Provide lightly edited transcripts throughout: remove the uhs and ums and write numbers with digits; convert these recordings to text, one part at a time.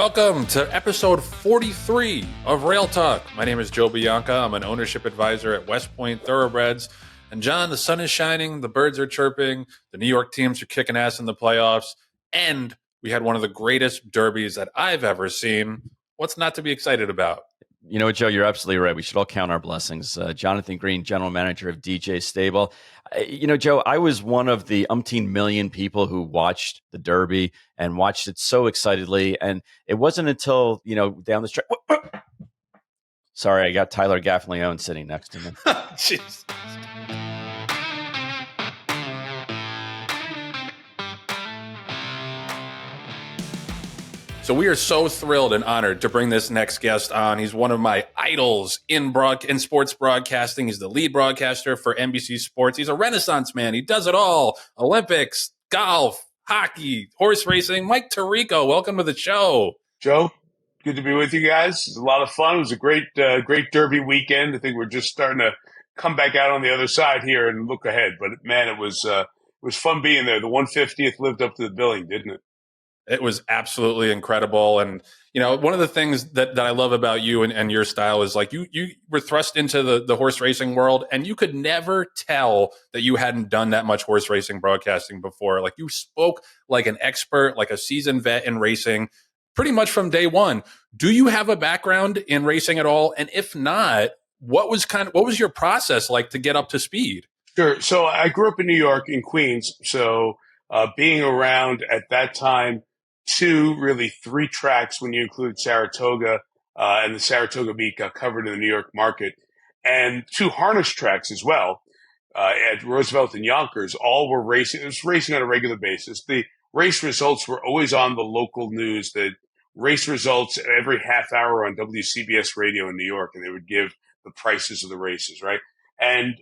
Welcome to episode 43 of Rail Talk. My name is Joe Bianca. I'm an ownership advisor at West Point Thoroughbreds. And John, the sun is shining, the birds are chirping, the New York teams are kicking ass in the playoffs, and we had one of the greatest derbies that I've ever seen. What's not to be excited about? You know what, Joe, you're absolutely right. We should all count our blessings. Jonathan Green, general manager of DJ Stable. Joe, I was one of the umpteen million people who watched the Derby and watched it so excitedly. And it wasn't until, down the stretch. Sorry, I got Tyler Gaffleone sitting next to me. Jeez. So we are so thrilled and honored to bring this next guest on. He's one of my idols in sports broadcasting. He's the lead broadcaster for NBC Sports. He's a renaissance man. He does it all. Olympics, golf, hockey, horse racing. Mike Tirico, welcome to the show. Joe, good to be with you guys. It was a lot of fun. It was a great Derby weekend. I think we're just starting to come back out on the other side here and look ahead. But, man, it was fun being there. The 150th lived up to the billing, didn't it? It was absolutely incredible. And, one of the things that I love about you and your style is like you were thrust into the horse racing world, and you could never tell that you hadn't done that much horse racing broadcasting before. Like, you spoke like an expert, like a seasoned vet in racing pretty much from day one. Do you have a background in racing at all? And if not, what was your process like to get up to speed? Sure. So I grew up in New York, in Queens. So being around at that time, three tracks when you include Saratoga, and the Saratoga meet got covered in the New York market, and 2 harness tracks as well, at Roosevelt and Yonkers. All were racing. It was racing on a regular basis. The race results were always on the local news. The race results every half hour on WCBS radio in New York, and they would give the prices of the races, right? And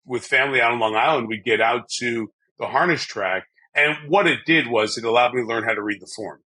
with family out on Long Island, we'd get out to the harness track. And what it did was it allowed me to learn how to read the form.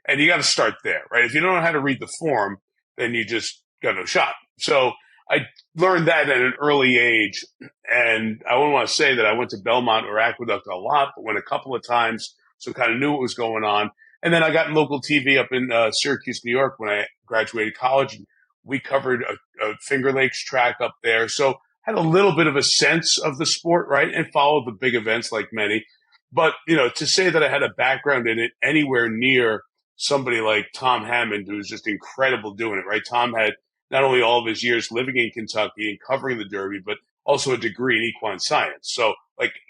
And you got to start there, right? If you don't know how to read the form, then you just got no shot. So I learned that at an early age. And I wouldn't want to say that I went to Belmont or Aqueduct a lot, but went a couple of times, so kind of knew what was going on. And then I got in local TV up in Syracuse, New York when I graduated college. And we covered a Finger Lakes track up there. So I had a little bit of a sense of the sport, right? And followed the big events like many. But, to say that I had a background in it anywhere near somebody like Tom Hammond, who was just incredible doing it, right? Tom had not only all of his years living in Kentucky and covering the Derby, but also a degree in equine science. So,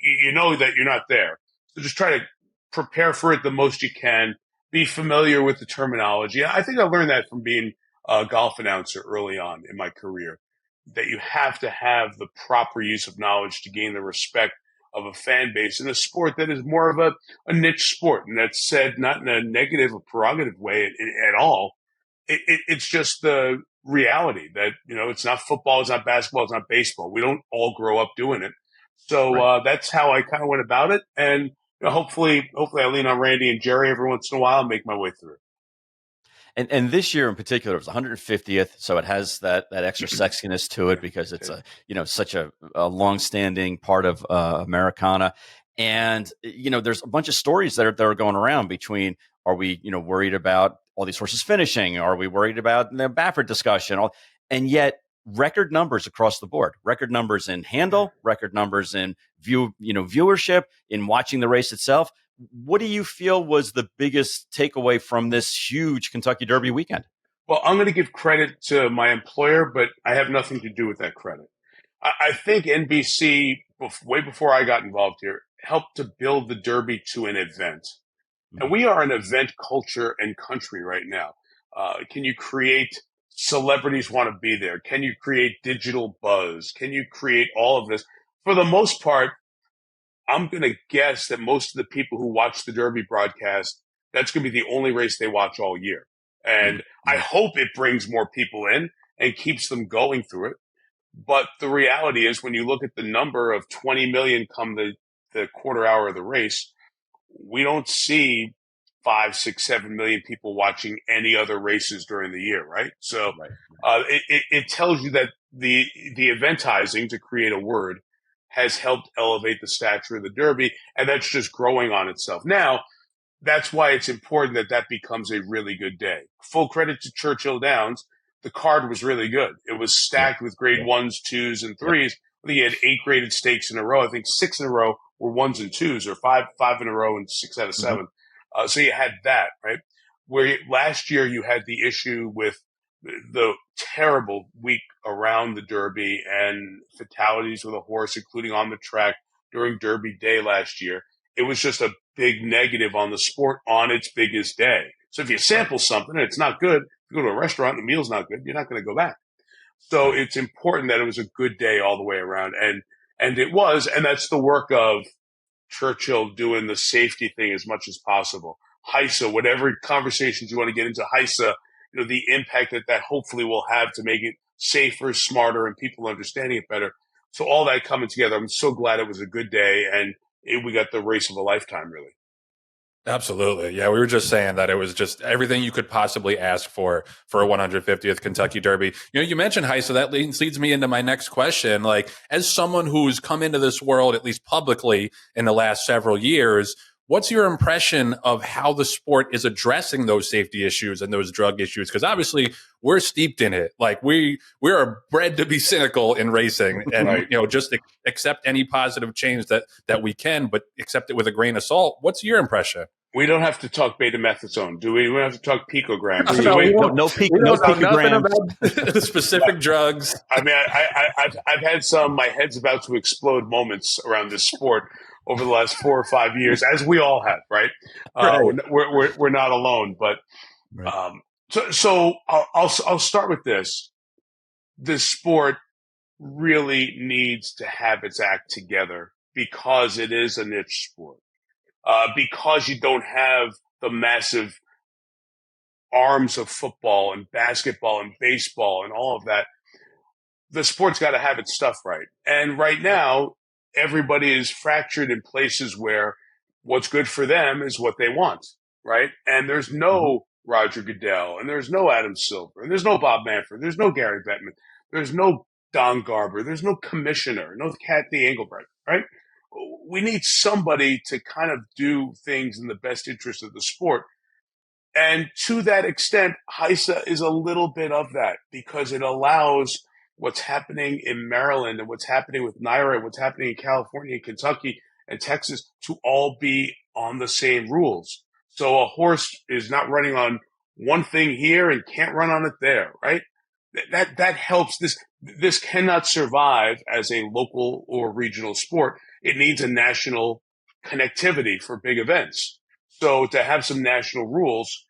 you know that you're not there. So just try to prepare for it the most you can, be familiar with the terminology. I think I learned that from being a golf announcer early on in my career, that you have to have the proper use of knowledge to gain the respect of a fan base in a sport that is more of a niche sport. And that's said not in a negative or prerogative way at all. It's just the reality that, it's not football, it's not basketball, it's not baseball. We don't all grow up doing it. So right. That's how I kind of went about it. And hopefully I lean on Randy and Jerry every once in a while and make my way through. And this year in particular, it was 150th, so it has that extra sexiness to it because it's such a longstanding part of Americana, and there's a bunch of stories that are going around between, are we worried about all these horses finishing? Are we worried about the Baffert discussion? And yet record numbers across the board, record numbers in handle, record numbers in viewership, in watching the race itself. What do you feel was the biggest takeaway from this huge Kentucky Derby weekend? Well, I'm going to give credit to my employer, but I have nothing to do with that credit. I think NBC, way before I got involved here, helped to build the Derby to an event. Mm-hmm. And we are an event culture and country right now. Can you create celebrities want to be there? Can you create digital buzz? Can you create all of this? For the most part, I'm going to guess that most of the people who watch the Derby broadcast, that's going to be the only race they watch all year. And I hope it brings more people in and keeps them going through it. But the reality is, when you look at the number of 20 million come the quarter hour of the race, we don't see 5, 6, 7 million people watching any other races during the year, right? So it tells you that the eventizing, to create a word, has helped elevate the stature of the Derby, and that's just growing on itself. Now, that's why it's important that that becomes a really good day. Full credit to Churchill Downs. The card was really good. It was stacked with grade ones, twos, and threes. I think he had 8 graded stakes in a row. I think 6 in a row were ones and twos, or five in a row and 6 out of 7. So you had that, right? Where last year you had the issue with the terrible week around the Derby and fatalities with a horse, including on the track during Derby Day last year. It was just a big negative on the sport on its biggest day. So if you sample something and it's not good, you go to a restaurant and the meal's not good, you're not going to go back. So it's important that it was a good day all the way around. And it was, and that's the work of Churchill doing the safety thing as much as possible. HISA, whatever conversations you want to get into HISA, you know, the impact that that hopefully will have to make it safer, smarter, and people understanding it better. So all that coming together, I'm so glad it was a good day, and we got the race of a lifetime, really. Absolutely. Yeah, we were just saying that it was just everything you could possibly ask for a 150th Kentucky Derby. You know, you mentioned HISA, so that leads me into my next question. Like, as someone who's come into this world, at least publicly, in the last several years, what's your impression of how the sport is addressing those safety issues and those drug issues? Because obviously we're steeped in it. Like, we are bred to be cynical in racing and, you know, just accept any positive change that we can, but accept it with a grain of salt. What's your impression? We don't have to talk betamethasone, do we? We don't have to talk picograms. No picograms. Specific drugs. I mean, I've had some my head's about to explode moments around this sport over the last 4 or 5 years, as we all have, right? We're not alone, but so I'll start with this. This sport really needs to have its act together because it is a niche sport. Because you don't have the massive arms of football and basketball and baseball and all of that, the sport's got to have its stuff right. And right now, everybody is fractured in places where what's good for them is what they want, right? And there's no Roger Goodell, and there's no Adam Silver, and there's no Bob Manfred, there's no Gary Bettman, there's no Don Garber, there's no commissioner, no Kathy Engelbrecht, right? We need somebody to kind of do things in the best interest of the sport. And to that extent, HISA is a little bit of that because it allows what's happening in Maryland and what's happening with NYRA and what's happening in California and Kentucky and Texas to all be on the same rules. So a horse is not running on one thing here and can't run on it there, right? That helps. This cannot survive as a local or regional sport. It needs a national connectivity for big events. So to have some national rules,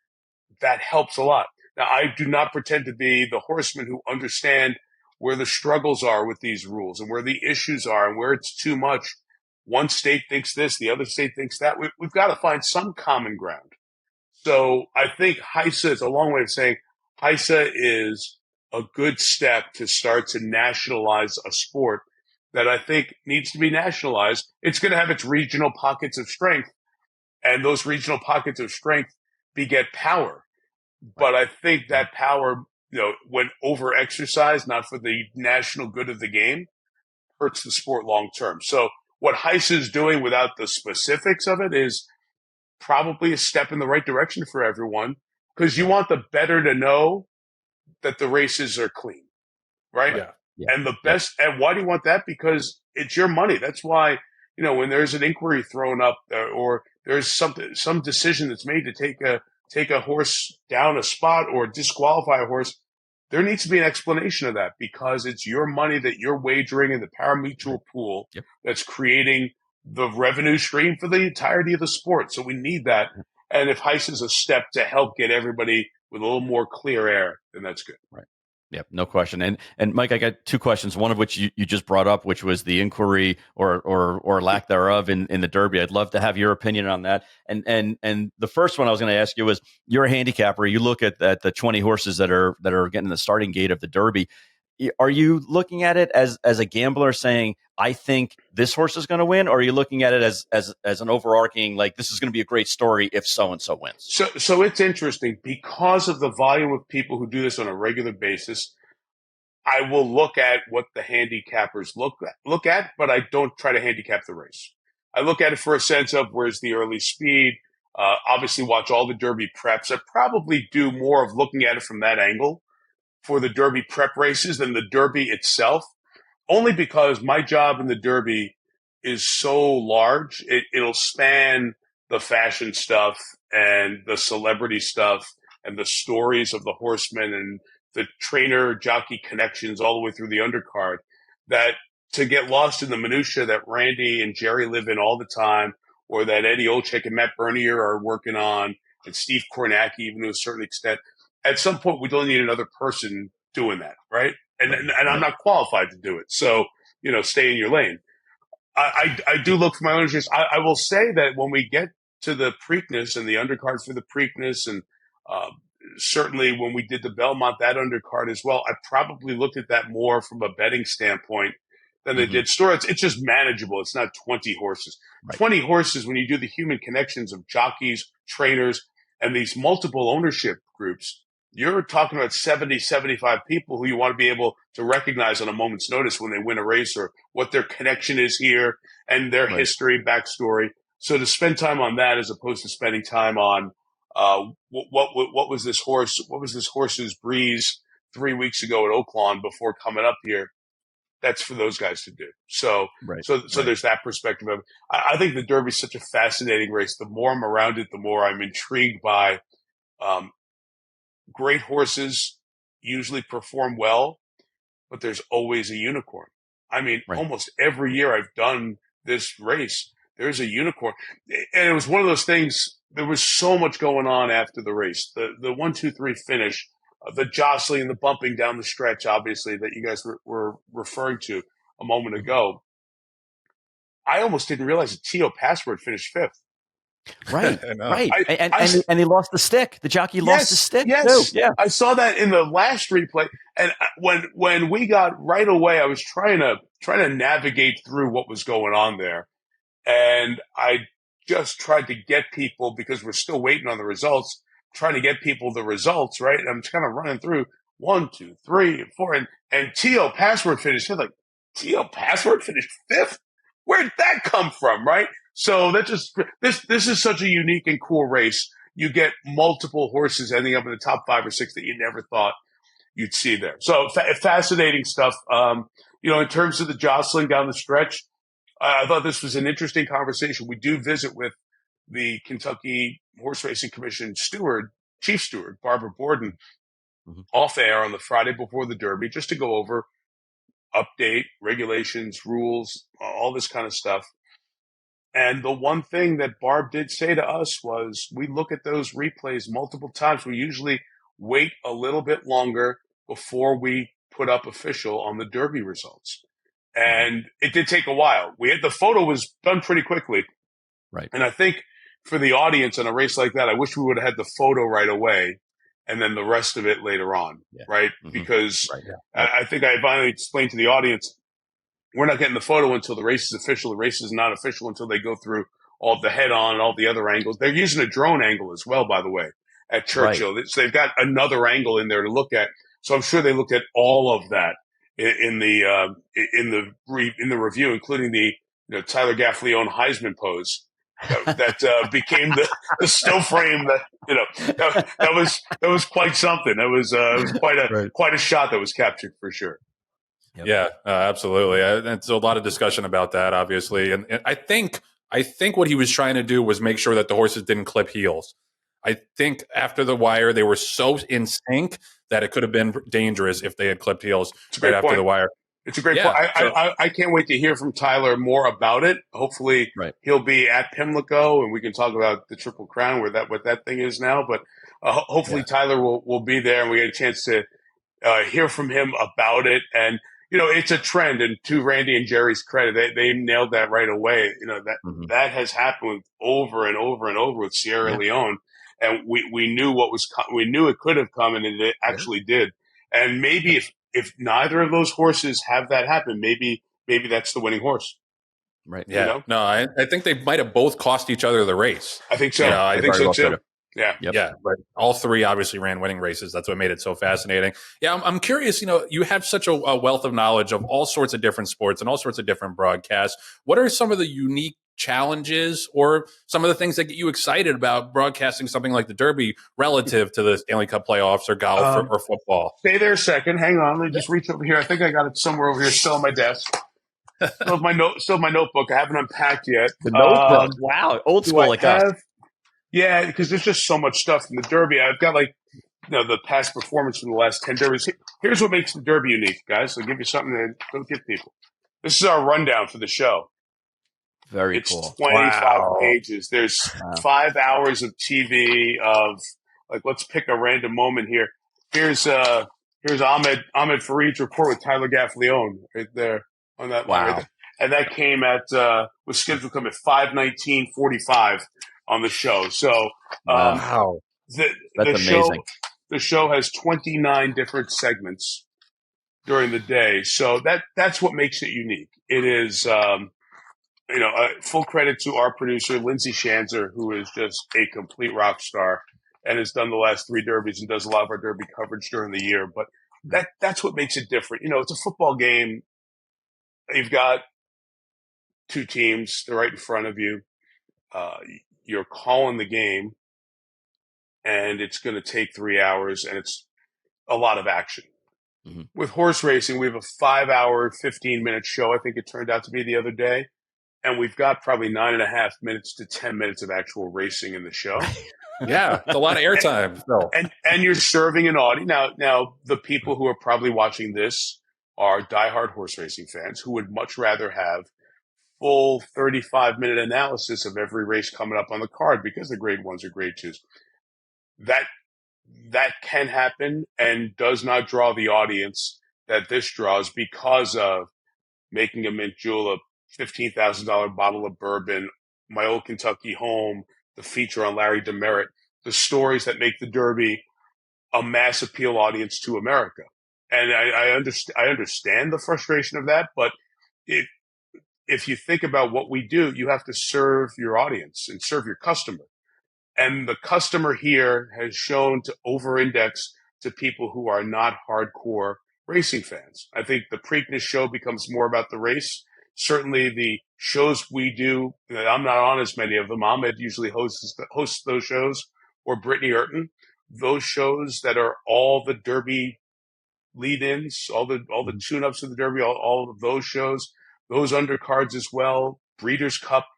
that helps a lot. Now, I do not pretend to be the horsemen who understand where the struggles are with these rules and where the issues are and where it's too much. One state thinks this, the other state thinks that. We've got to find some common ground. So I think HISA is a long way of saying HISA is a good step to start to nationalize a sport that I think needs to be nationalized. It's going to have its regional pockets of strength, and those regional pockets of strength beget power. But I think that power, you know, when over-exercised, not for the national good of the game, hurts the sport long term. So what HISA is doing without the specifics of it is probably a step in the right direction for everyone, because you want the better to know that the races are clean, right? Yeah. And the best, and why do you want that? Because it's your money. That's why, you know, when there's an inquiry thrown up or there's some decision that's made to take a horse down a spot or disqualify a horse, there needs to be an explanation of that, because it's your money that you're wagering in the pari-mutuel pool that's creating the revenue stream for the entirety of the sport. So we need that. And if HISA is a step to help get everybody with a little more clear air, then that's good. Right. Yep, no question. And Mike, I got 2 questions. One of which you just brought up, which was the inquiry or lack thereof in the Derby. I'd love to have your opinion on that. And the first one I was going to ask you was, you're a handicapper. You look at the 20 horses that are getting the starting gate of the Derby. Are you looking at it as a gambler saying, I think this horse is going to win? Or are you looking at it as an overarching, like, this is going to be a great story if so-and-so wins? So it's interesting because of the volume of people who do this on a regular basis. I will look at what the handicappers look at, but I don't try to handicap the race. I look at it for a sense of where's the early speed, Obviously, watch all the Derby preps. I probably do more of looking at it from that angle for the Derby prep races than the Derby itself, only because my job in the Derby is so large. It'll span the fashion stuff and the celebrity stuff and the stories of the horsemen and the trainer jockey connections all the way through the undercard, that to get lost in the minutia that Randy and Jerry live in all the time, or that Eddie Olczyk and Matt Bernier are working on, and Steve Kornacki, even to a certain extent, at some point we don't need another person doing that, right? And I'm not qualified to do it. So, stay in your lane. I do look for my own interest. I will say that when we get to the Preakness and the undercard for the Preakness, and certainly when we did the Belmont, that undercard as well, I probably looked at that more from a betting standpoint than they did store. It's just manageable. It's not 20 horses. Right. 20 horses, when you do the human connections of jockeys, trainers, and these multiple ownership groups, you're talking about 70, 75 people who you want to be able to recognize on a moment's notice when they win a race, or what their connection is here and their history, backstory. So to spend time on that as opposed to spending time on what was this horse's breeze 3 weeks ago at Oaklawn before coming up here, that's for those guys to do. So there's that perspective of it. I think the Derby is such a fascinating race. The more I'm around it, the more I'm intrigued by. Great horses usually perform well, but there's always a unicorn. I mean, almost every year I've done this race, there's a unicorn. And it was one of those things, there was so much going on after the race. The 1, 2, 3 finish, the jostling and the bumping down the stretch, obviously, that you guys were referring to a moment ago. I almost didn't realize that Tio Password finished 5th. Right, right. And he lost the stick. The jockey lost the stick. Yes, too. Yeah. I saw that in the last replay. And when we got right away, I was trying to navigate through what was going on there. And I just tried to get people, because we're still waiting on the results, trying to get people the results, right? And I'm just kind of running through 1, 2, 3, 4. And Tio Password finished 5th. Like, Tio Password finished 5th? Where'd that come from, right? So that just this is such a unique and cool race. You get multiple horses ending up in the top 5 or 6 that you never thought you'd see there. So fascinating stuff. In terms of the jostling down the stretch, I thought this was an interesting conversation. We do visit with the Kentucky Horse Racing Commission chief steward, Barbara Borden, off air on the Friday before the Derby, just to go over update, regulations, rules, all this kind of stuff. And the one thing that Barb did say to us was, we look at those replays multiple times. We usually wait a little bit longer before we put up official on the Derby results. And it did take a while. The photo was done pretty quickly. Right. And I think for the audience in a race like that, I wish we would have had the photo right away and then the rest of it later on. Yeah. Right. Because I think I finally explained to the audience, we're not getting the photo until the race is official. The race is not official until they go through all of the head-on and all the other angles. They're using a drone angle as well, by the way, at Churchill. Right. So they've got another angle in there to look at. So I'm sure they looked at all of that in the review, including the Tyler Gaffleone Heisman pose that became the still frame. That was quite something. It was quite a shot that was captured for sure. Yep. Yeah, absolutely. There's a lot of discussion about that, obviously. And I think what he was trying to do was make sure that the horses didn't clip heels. I think after the wire, they were so in sync that it could have been dangerous if they had clipped heels right after the wire. It's a great point. I can't wait to hear from Tyler more about it. Hopefully he'll be at Pimlico and we can talk about the Triple Crown, what that thing is now. But hopefully Tyler will be there and we get a chance to hear from him about it. And it's a trend, and to Randy and Jerry's credit, they nailed that right away. That has happened over and over and over with Sierra Leone, and we knew we knew it could have come, and it actually did. And maybe if neither of those horses have that happen, maybe that's the winning horse. Right. Yeah. No, I think they might have both cost each other the race. I think so. I think so too. Yeah. Yep. Yeah. But all three obviously ran winning races. That's what made it so fascinating. Yeah. I'm curious, you have such a wealth of knowledge of all sorts of different sports and all sorts of different broadcasts. What are some of the unique challenges or some of the things that get you excited about broadcasting something like the Derby relative to the Stanley Cup playoffs or golf or football? Stay there a second. Hang on. Let me just reach over here. I think I got it somewhere over here, still on my desk. Still my notebook. I haven't unpacked yet. The notebook. Wow, old school like us. Yeah, because there's just so much stuff in the Derby. I've got the past performance from the last 10 Derbies. Here's what makes the Derby unique, guys. I'll give you something to go give people. This is our rundown for the show. Very it's cool. It's 25 pages. There's 5 hours of TV of let's pick a random moment here. Here's Ahmed Fareed's report with Tyler Gaffleone right there on that line right there. And that came was scheduled to come at 5:19:45 on the show. So That's amazing. The show has 29 different segments during the day. So that's what makes it unique. It is full credit to our producer, Lindsay Shanzer, who is just a complete rock star and has done the last 3 Derbies and does a lot of our Derby coverage during the year. But that's what makes it different. It's a football game. You've got 2 teams. They're right in front of you. You're calling the game, and it's going to take 3 hours, and it's a lot of action. Mm-hmm. With horse racing, we have a 5-hour, 15-minute show, I think it turned out to be the other day. And we've got probably 9.5 minutes to 10 minutes of actual racing in the show. Yeah, it's a lot of airtime. And you're serving an audience. Now, the people who are probably watching this are diehard horse racing fans who would much rather have full 35-minute analysis of every race coming up on the card because the grade 1s or grade 2s. That can happen and does not draw the audience that this draws because of Making a Mint Julep, $15,000 bottle of bourbon, My Old Kentucky Home, the feature on Larry Demerit, the stories that make the Derby a mass appeal audience to America. And I understand the frustration of that, but if you think about what we do, you have to serve your audience and serve your customer. And the customer here has shown to over-index to people who are not hardcore racing fans. I think the Preakness show becomes more about the race. Certainly the shows we do, I'm not on as many of them. Ahmed usually hosts those shows, or Brittany Urton. Those shows that are all the Derby lead-ins, all the tune-ups of the Derby, all of those shows, those undercards as well, Breeders' Cup.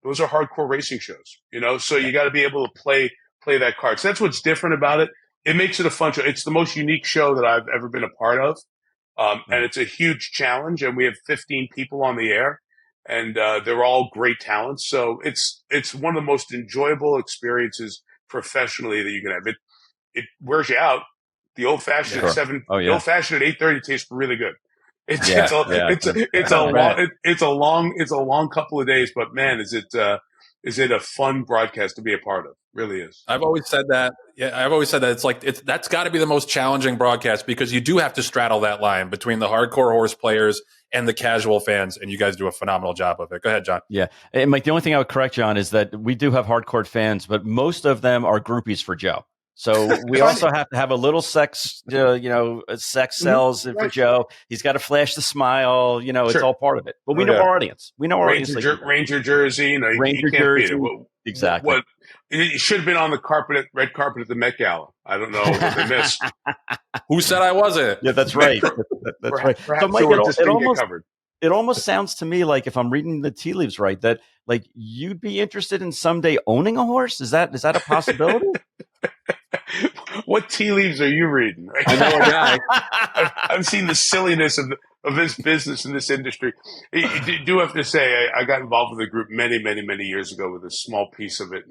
Those are hardcore racing shows, so you got to be able to play that card. So that's what's different about it. It makes it a fun show. It's the most unique show that I've ever been a part of. And it's a huge challenge, and we have 15 people on the air, and they're all great talents. So it's one of the most enjoyable experiences professionally that you can have. It wears you out. The old fashioned at 7, the old fashioned at 8:30 tastes really good. It's a long couple of days, but man, is it a fun broadcast to be a part of? Really is. I've always said that. Yeah, I've always said that that's got to be the most challenging broadcast because you do have to straddle that line between the hardcore horse players and the casual fans, and you guys do a phenomenal job of it. Go ahead, John. Yeah, and Mike, the only thing I would correct you on is that we do have hardcore fans, but most of them are groupies for Joe. So we also have to have a little sex sells for Joe. He's got to flash the smile. It's all part of it. But we know our audience. We know our audience. Ranger jersey. Ranger jersey. Exactly. It should have been on the red carpet at the Met Gala. I don't know what they missed. Who said I wasn't? Yeah, that's right. That's right. So Mike, it almost sounds to me like, if I'm reading the tea leaves right, that like you'd be interested in someday owning a horse. Is that a possibility? What tea leaves are you reading? Right? I know a guy. I've seen the silliness of this business in this industry. You do have to say, I got involved with the group many, many, many years ago with a small piece of it,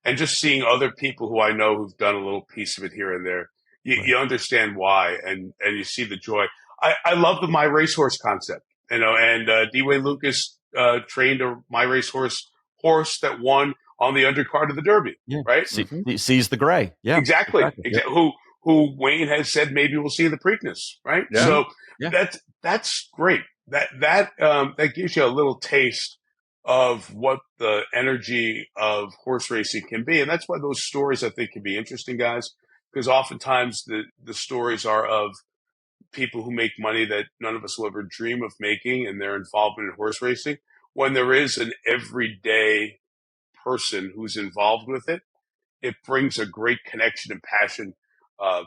and just seeing other people who I know who've done a little piece of it here and there, you understand why, and you see the joy. I love the My Racehorse concept, and D-Wayne Lucas trained a My Racehorse horse that won on the undercard of the Derby, right? Sees the gray. Yeah, exactly. Yeah. Who Wayne has said maybe we'll see in the Preakness, right? Yeah. So that's great. That gives you a little taste of what the energy of horse racing can be, and that's why those stories I think can be interesting, guys. Because oftentimes the stories are of people who make money that none of us will ever dream of making, and their involvement in horse racing. when there is an everyday person who's involved with it, it brings a great connection and passion uh,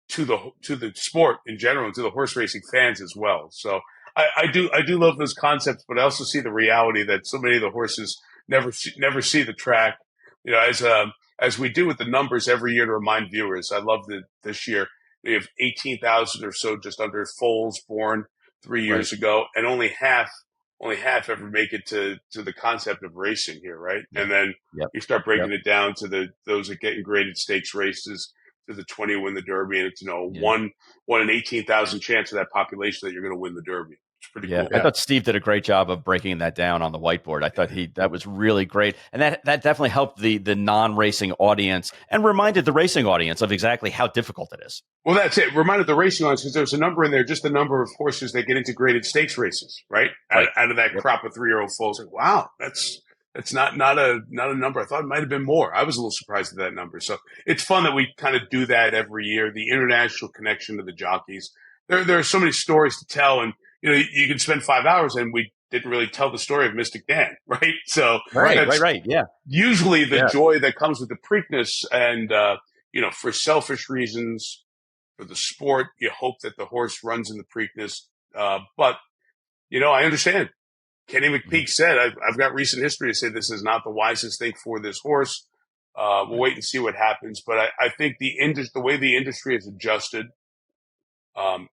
to the sport in general and to the horse racing fans as well. So I do love those concepts, but I also see the reality that so many of the horses never see the track. You know, as we do with the numbers every year to remind viewers. I love that this year we have 18,000 or so just under foals born 3 years ago, and only half ever make it to the concept of racing here, right? Yep. And then Yep. you start breaking it down to those that get in graded stakes races, to the 20 win the Derby, and it's one in 18,000 chance of that population that you're going to win the Derby. It's pretty cool. I thought Steve did a great job of breaking that down on the whiteboard. I thought that was really great, and that definitely helped the non-racing audience and reminded the racing audience of exactly how difficult it is. Well, that's it. Reminded the racing audience, because there's a number in there, just the number of horses that get into graded stakes races, right? Out of that crop of 3-year-old foals. Like, wow, that's not a number. I thought it might have been more. I was a little surprised at that number. So it's fun that we kind of do that every year. The international connection to the jockeys. There are so many stories to tell, and you can spend 5 hours, and we didn't really tell the story of Mystik Dan, right? So right, yeah. Usually the joy that comes with the Preakness, and for selfish reasons, for the sport, you hope that the horse runs in the Preakness. But I understand. Kenny McPeek said, I've got recent history to say this is not the wisest thing for this horse. We'll wait and see what happens. But I think the way the industry has adjusted, I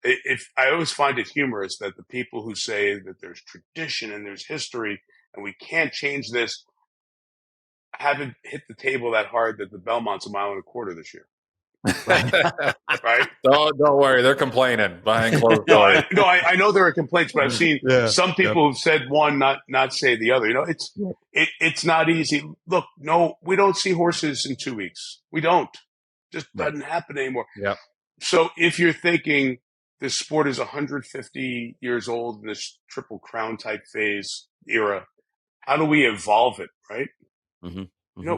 always find it humorous that the people who say that there's tradition and there's history and we can't change this haven't hit the table that hard that the Belmont's a mile and a quarter this year. Right? Don't worry, they're complaining behind closed doors. I know there are complaints, but I've seen some people who've said one, not say the other. It's not easy. Look, no, we don't see horses in 2 weeks. We don't. Just doesn't happen anymore. Yeah. So if you're thinking this sport is 150 years old in this Triple Crown type phase era, how do we evolve it, right? Mm-hmm.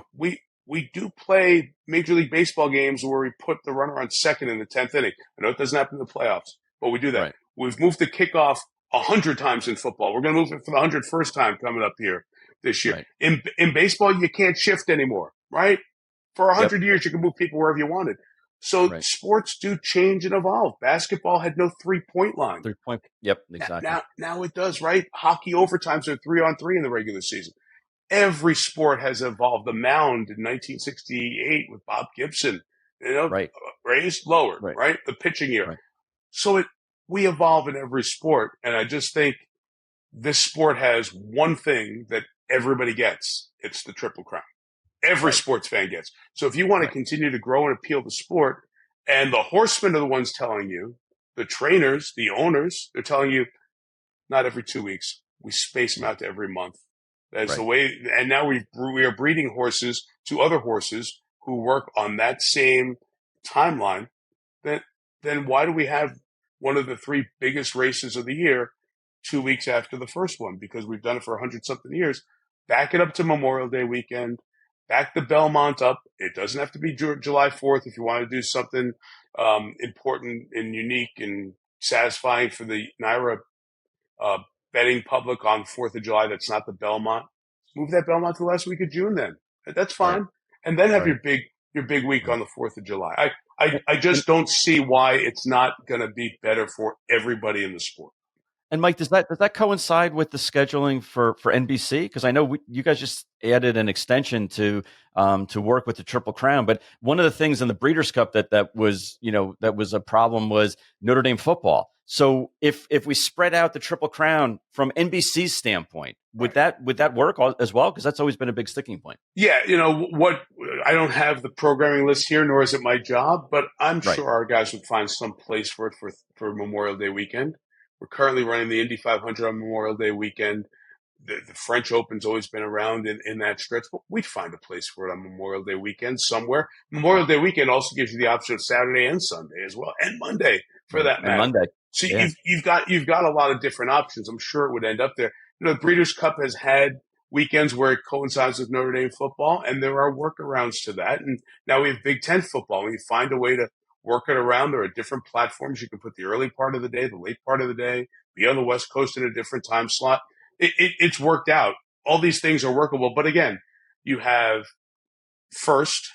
We do play Major League Baseball games where we put the runner on second in the 10th inning. I know it doesn't happen in the playoffs, but we do that. Right. We've moved the kickoff 100 times in football. We're going to move it for the 101st time coming up here this year. Right. In baseball, you can't shift anymore, right? For 100 years, you can move people wherever you wanted. So sports do change and evolve. Basketball had no 3-point line. 3-point. Yep, exactly. Now it does, right? Hockey overtimes are 3-on-3 in the regular season. Every sport has evolved. The mound in 1968 with Bob Gibson, raised, lowered, right? The pitching era. Right. So we evolve in every sport, and I just think this sport has one thing that everybody gets. It's the Triple Crown. Every sports fan gets. So if you want to continue to grow and appeal the sport, and the horsemen are the ones telling you, the trainers, the owners, they're telling you, not every 2 weeks. We space them out to every month. That's the way. And now we are breeding horses to other horses who work on that same timeline. Then why do we have one of the 3 biggest races of the year 2 weeks after the first one? Because we've done it for 100-something years. Back it up to Memorial Day weekend. Back the Belmont up. It doesn't have to be July 4th if you want to do something important and unique and satisfying for the NYRA betting public on 4th of July. That's not the Belmont. Move that Belmont to the last week of June then. That's fine. Right. And then have your big week on the 4th of July. I just don't see why it's not going to be better for everybody in the sport. And Mike, does that coincide with the scheduling for NBC? Because I know you guys just added an extension to work with the Triple Crown. But one of the things in the Breeders' Cup that was a problem was Notre Dame football. So if we spread out the Triple Crown from NBC's standpoint, would that work as well? Because that's always been a big sticking point. Yeah, I don't have the programming list here, nor is it my job, but I'm sure our guys would find some place for it for Memorial Day weekend. We're currently running the Indy 500 on Memorial Day weekend. The French Open's always been around in that stretch, but we'd find a place for it on Memorial Day weekend somewhere. Memorial Day weekend also gives you the option of Saturday and Sunday as well, and Monday for that matter. Monday. So you've got a lot of different options. I'm sure it would end up there. The Breeders' Cup has had weekends where it coincides with Notre Dame football, and there are workarounds to that. And now we have Big Ten football. We find a way to work it around. There are different platforms. You can put the early part of the day, the late part of the day, be on the West Coast in a different time slot. it's worked out. All these things are workable. But again, you have First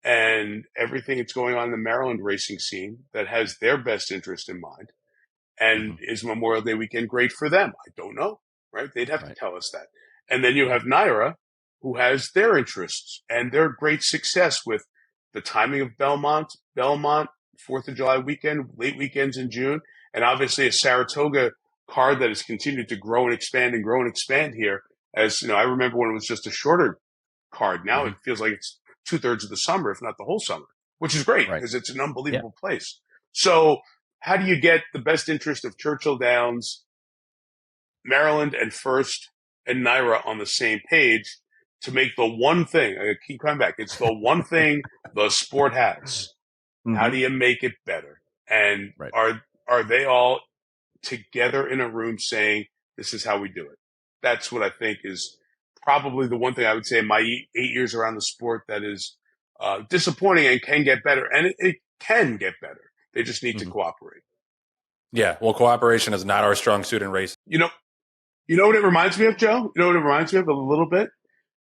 and everything that's going on in the Maryland racing scene that has their best interest in mind. And is Memorial Day weekend great for them? I don't know, right? They'd have to tell us that. And then you have NYRA, who has their interests and their great success with the timing of Belmont, 4th of July weekend, late weekends in June, and obviously a Saratoga card that has continued to grow and expand here. As you know, I remember when it was just a shorter card. Now it feels like it's 2/3 of the summer, if not the whole summer, which is great because it's an unbelievable place. So how do you get the best interest of Churchill Downs, Maryland, and First and NYRA on the same page to make the one thing? I keep coming back. It's the one thing the sport has. How do you make it better? And are they all together in a room saying, this is how we do it? That's what I think is probably the one thing I would say in my 8 years around the sport that is disappointing and can get better. And it can get better. They just need to cooperate. Yeah, well, cooperation is not our strong suit in racing. You know what it reminds me of, Joe? You know what it reminds me of a little bit?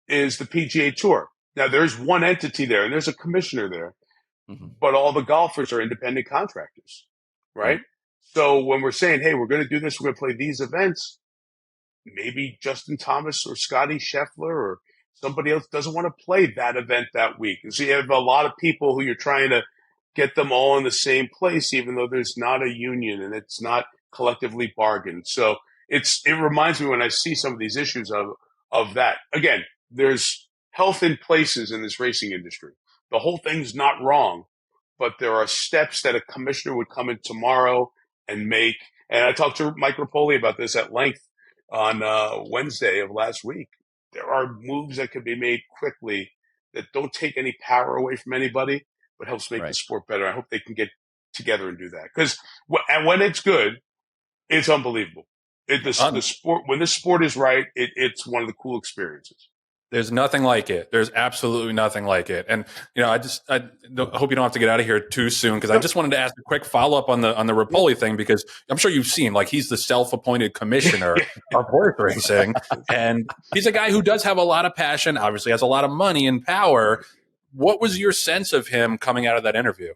Is the PGA Tour. Now, there's one entity there, and there's a commissioner there, but all the golfers are independent contractors, right? So when we're saying, hey, we're going to do this, we're going to play these events, maybe Justin Thomas or Scotty Scheffler or somebody else doesn't want to play that event that week. And so you have a lot of people who you're trying to get them all in the same place, even though there's not a union and it's not collectively bargained. So it reminds me when I see some of these issues of that. Again, there's health in places in this racing industry. The whole thing's not wrong, but there are steps that a commissioner would come in tomorrow and make. And I talked to Mike Rapole about this at length on Wednesday of last week. There are moves that can be made quickly that don't take any power away from anybody, but helps make the sport better. I hope they can get together and do that. Because when it's good, it's unbelievable. The sport, when this sport is right, it's one of the cool experiences. There's nothing like it. There's absolutely nothing like it. And, you know, I hope you don't have to get out of here too soon, because I just wanted to ask a quick follow-up on the Rapole thing, because I'm sure you've seen, like, he's the self-appointed commissioner of horse racing. And he's a guy who does have a lot of passion, obviously has a lot of money and power. What was your sense of him coming out of that interview?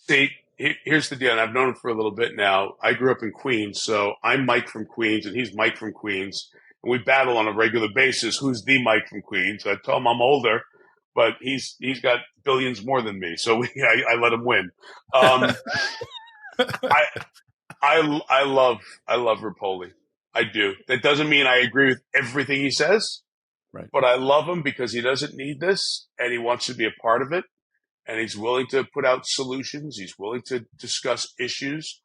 See, here's the deal, and I've known him for a little bit now. I grew up in Queens, so I'm Mike from Queens, and he's Mike from Queens. And we battle on a regular basis. Who's the Mike from Queens? I tell him I'm older, but he's got billions more than me, so I let him win. I love Rapole. I do. That doesn't mean I agree with everything he says, but I love him because he doesn't need this, and he wants to be a part of it, and he's willing to put out solutions. He's willing to discuss issues,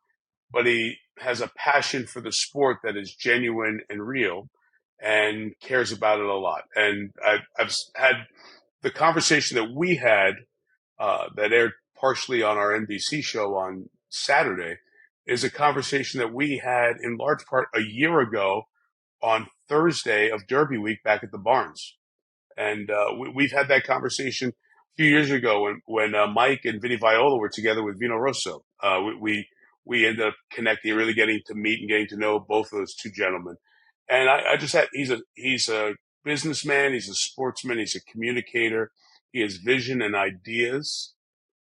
but he has a passion for the sport that is genuine and real, and cares about it a lot. And I've had the conversation that we had that aired partially on our NBC show on Saturday is a conversation that we had in large part a year ago on Thursday of Derby week back at the Barns. And we've had that conversation a few years ago when Mike and Vinny Viola were together with Vino Rosso. We ended up connecting, really getting to meet and getting to know both of those two gentlemen. And I just had, he's a businessman, he's a sportsman, he's a communicator, he has vision and ideas.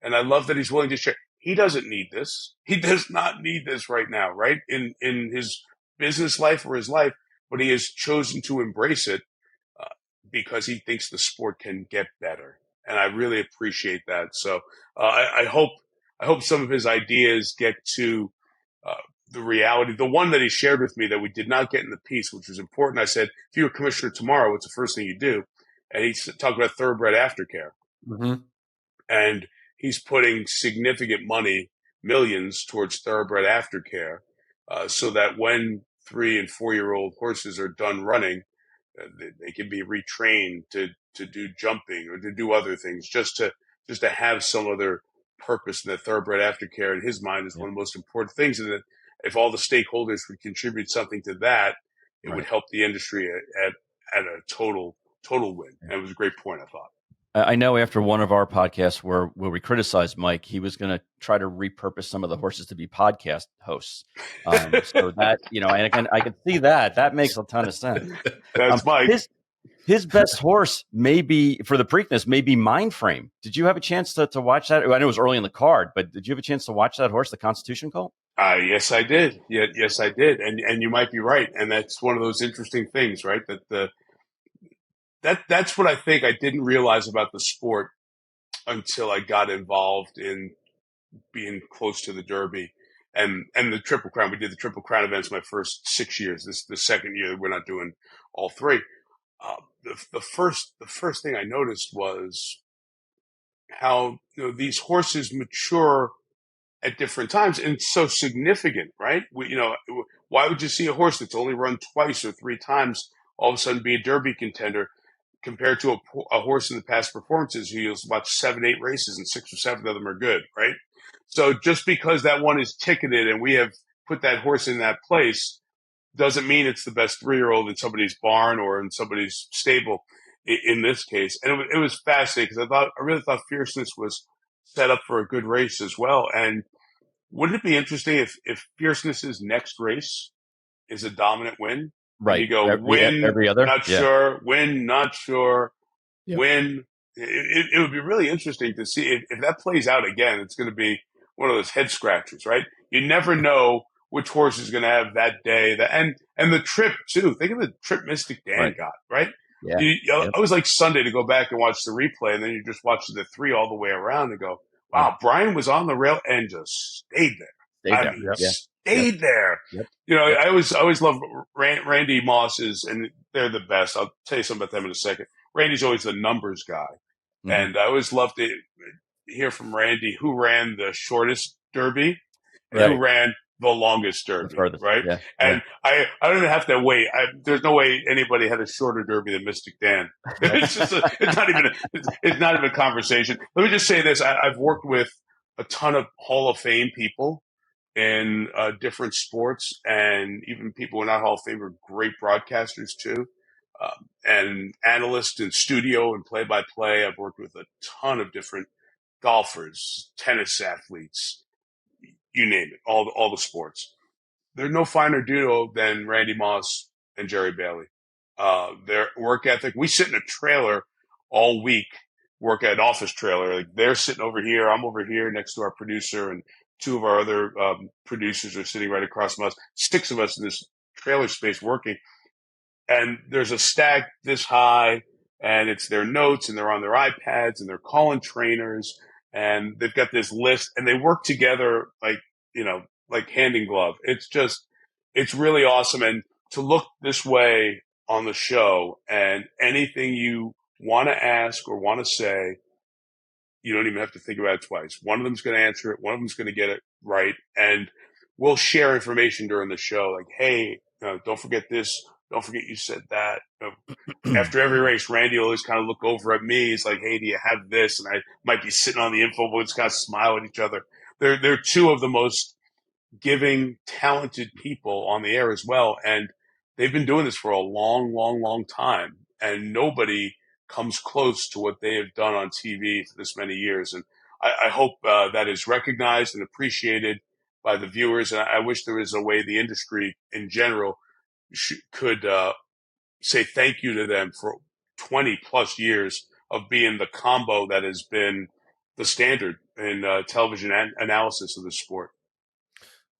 And I love that he's willing to share. He doesn't need this. He does not need this right now, right? In his business life or his life, but he has chosen to embrace it because he thinks the sport can get better. And I really appreciate that. So I hope some of his ideas get to the reality. The one that he shared with me that we did not get in the piece, which was important, I said, if you were commissioner tomorrow, what's the first thing you do? And he talked about Thoroughbred aftercare. And he's putting significant money, millions, towards Thoroughbred aftercare so that when 3- and 4-year-old horses are done running, they can be retrained to do jumping or to do other things, just to have some other purpose. And that Thoroughbred aftercare, in his mind, is one of the most important things. And that if all the stakeholders would contribute something to that, it would help the industry at a total win. And it was a great point, I thought. I know after one of our podcasts where we criticized Mike, he was going to try to repurpose some of the horses to be podcast hosts. So that, and I can see that makes a ton of sense. That's Mike. His best horse may be for the Preakness, may be Mindframe. Did you have a chance to watch that? I know it was early in the card, but did you have a chance to watch that horse, the Constitution Colt? Yes, I did. Yes, I did. And you might be right. And that's one of those interesting things, right? That's what I think I didn't realize about the sport until I got involved in being close to the Derby and the Triple Crown. We did the Triple Crown events my first 6 years. This is the second year we're not doing all three. The first thing I noticed was how these horses mature at different times, and it's so significant, right? Why would you see a horse that's only run twice or three times all of a sudden be a Derby contender compared to a horse in the past performances who has watched 7, 8 races and 6 or 7 of them are good, right? So just because that one is ticketed and we have put that horse in that place doesn't mean it's the best 3-year-old in somebody's barn or in somebody's stable in this case. And it was fascinating because I really thought Fierceness was set up for a good race as well. And wouldn't it be interesting if Fierceness's next race is a dominant win? Right. You go win, every other, not sure, win, not sure, Yep. win. It would be really interesting to see if that plays out again. It's going to be one of those head scratchers, right? You never know which horse is going to have that day. And the trip too. Think of the trip Mystik Dan got, right? Yeah. It was like Sunday to go back and watch the replay, and then you just watch the 3 all the way around and go, wow, Brian was on the rail and just stayed there. Stayed there. Yep. I always love Randy Moss's, and they're the best. I'll tell you something about them in a second. Randy's always the numbers guy. Mm-hmm. And I always love to hear from Randy who ran the shortest Derby and who ran the longest Derby, right? Yeah. And I don't even have to wait. There's no way anybody had a shorter Derby than Mystik Dan. It's not even a conversation. Let me just say this. I've worked with a ton of Hall of Fame people in different sports, and even people who are not Hall of Fame are great broadcasters too, and analysts in studio and play-by-play. I've worked with a ton of different golfers, tennis athletes, you name it, all the sports. There's no finer duo than Randy Moss and Jerry Bailey. Their work ethic. We sit in a trailer all week, work at an office trailer. Like they're sitting over here, I'm over here next to our producer, and 2 of our other producers are sitting right across from us. 6 of us in this trailer space working. And there's a stack this high, and it's their notes, and they're on their iPads, and they're calling trainers, and they've got this list, and they work together like hand in glove. It's really awesome. And to look this way on the show, and anything you want to ask or want to say, you don't even have to think about it twice. One of them's going to answer it. One of them's going to get it right. And we'll share information during the show. Like, hey, don't forget this. Don't forget you said that. After every race, Randy will always kind of look over at me. He's like, hey, do you have this? And I might be sitting on the info booth, kind of smile at each other. They're 2 of the most giving, talented people on the air as well. And they've been doing this for a long, long, long time. And nobody comes close to what they have done on TV for this many years. And I hope that is recognized and appreciated by the viewers. And I wish there was a way the industry in general could say thank you to them for 20 plus years of being the combo that has been the standard in television analysis of the sport.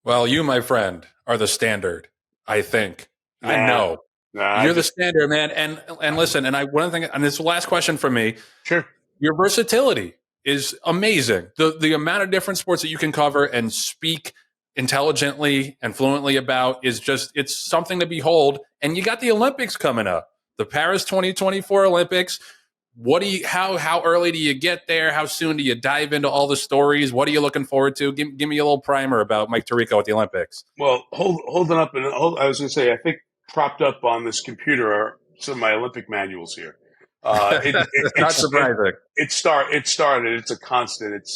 Well, you, my friend, are the standard, I think. I know. You're the standard, man. And listen, and one thing, and this is the last question from me. Sure. Your versatility is amazing. The amount of different sports that you can cover and speak intelligently and fluently about is it's something to behold. And you got the Olympics coming up, the Paris 2024 Olympics. How early do you get there? How soon do you dive into all the stories? What are you looking forward to? Give me a little primer about Mike Tirico at the Olympics. Well, holding up, and I was going to say, I think propped up on this computer are some of my Olympic manuals here. It's not surprising. It started. It's a constant.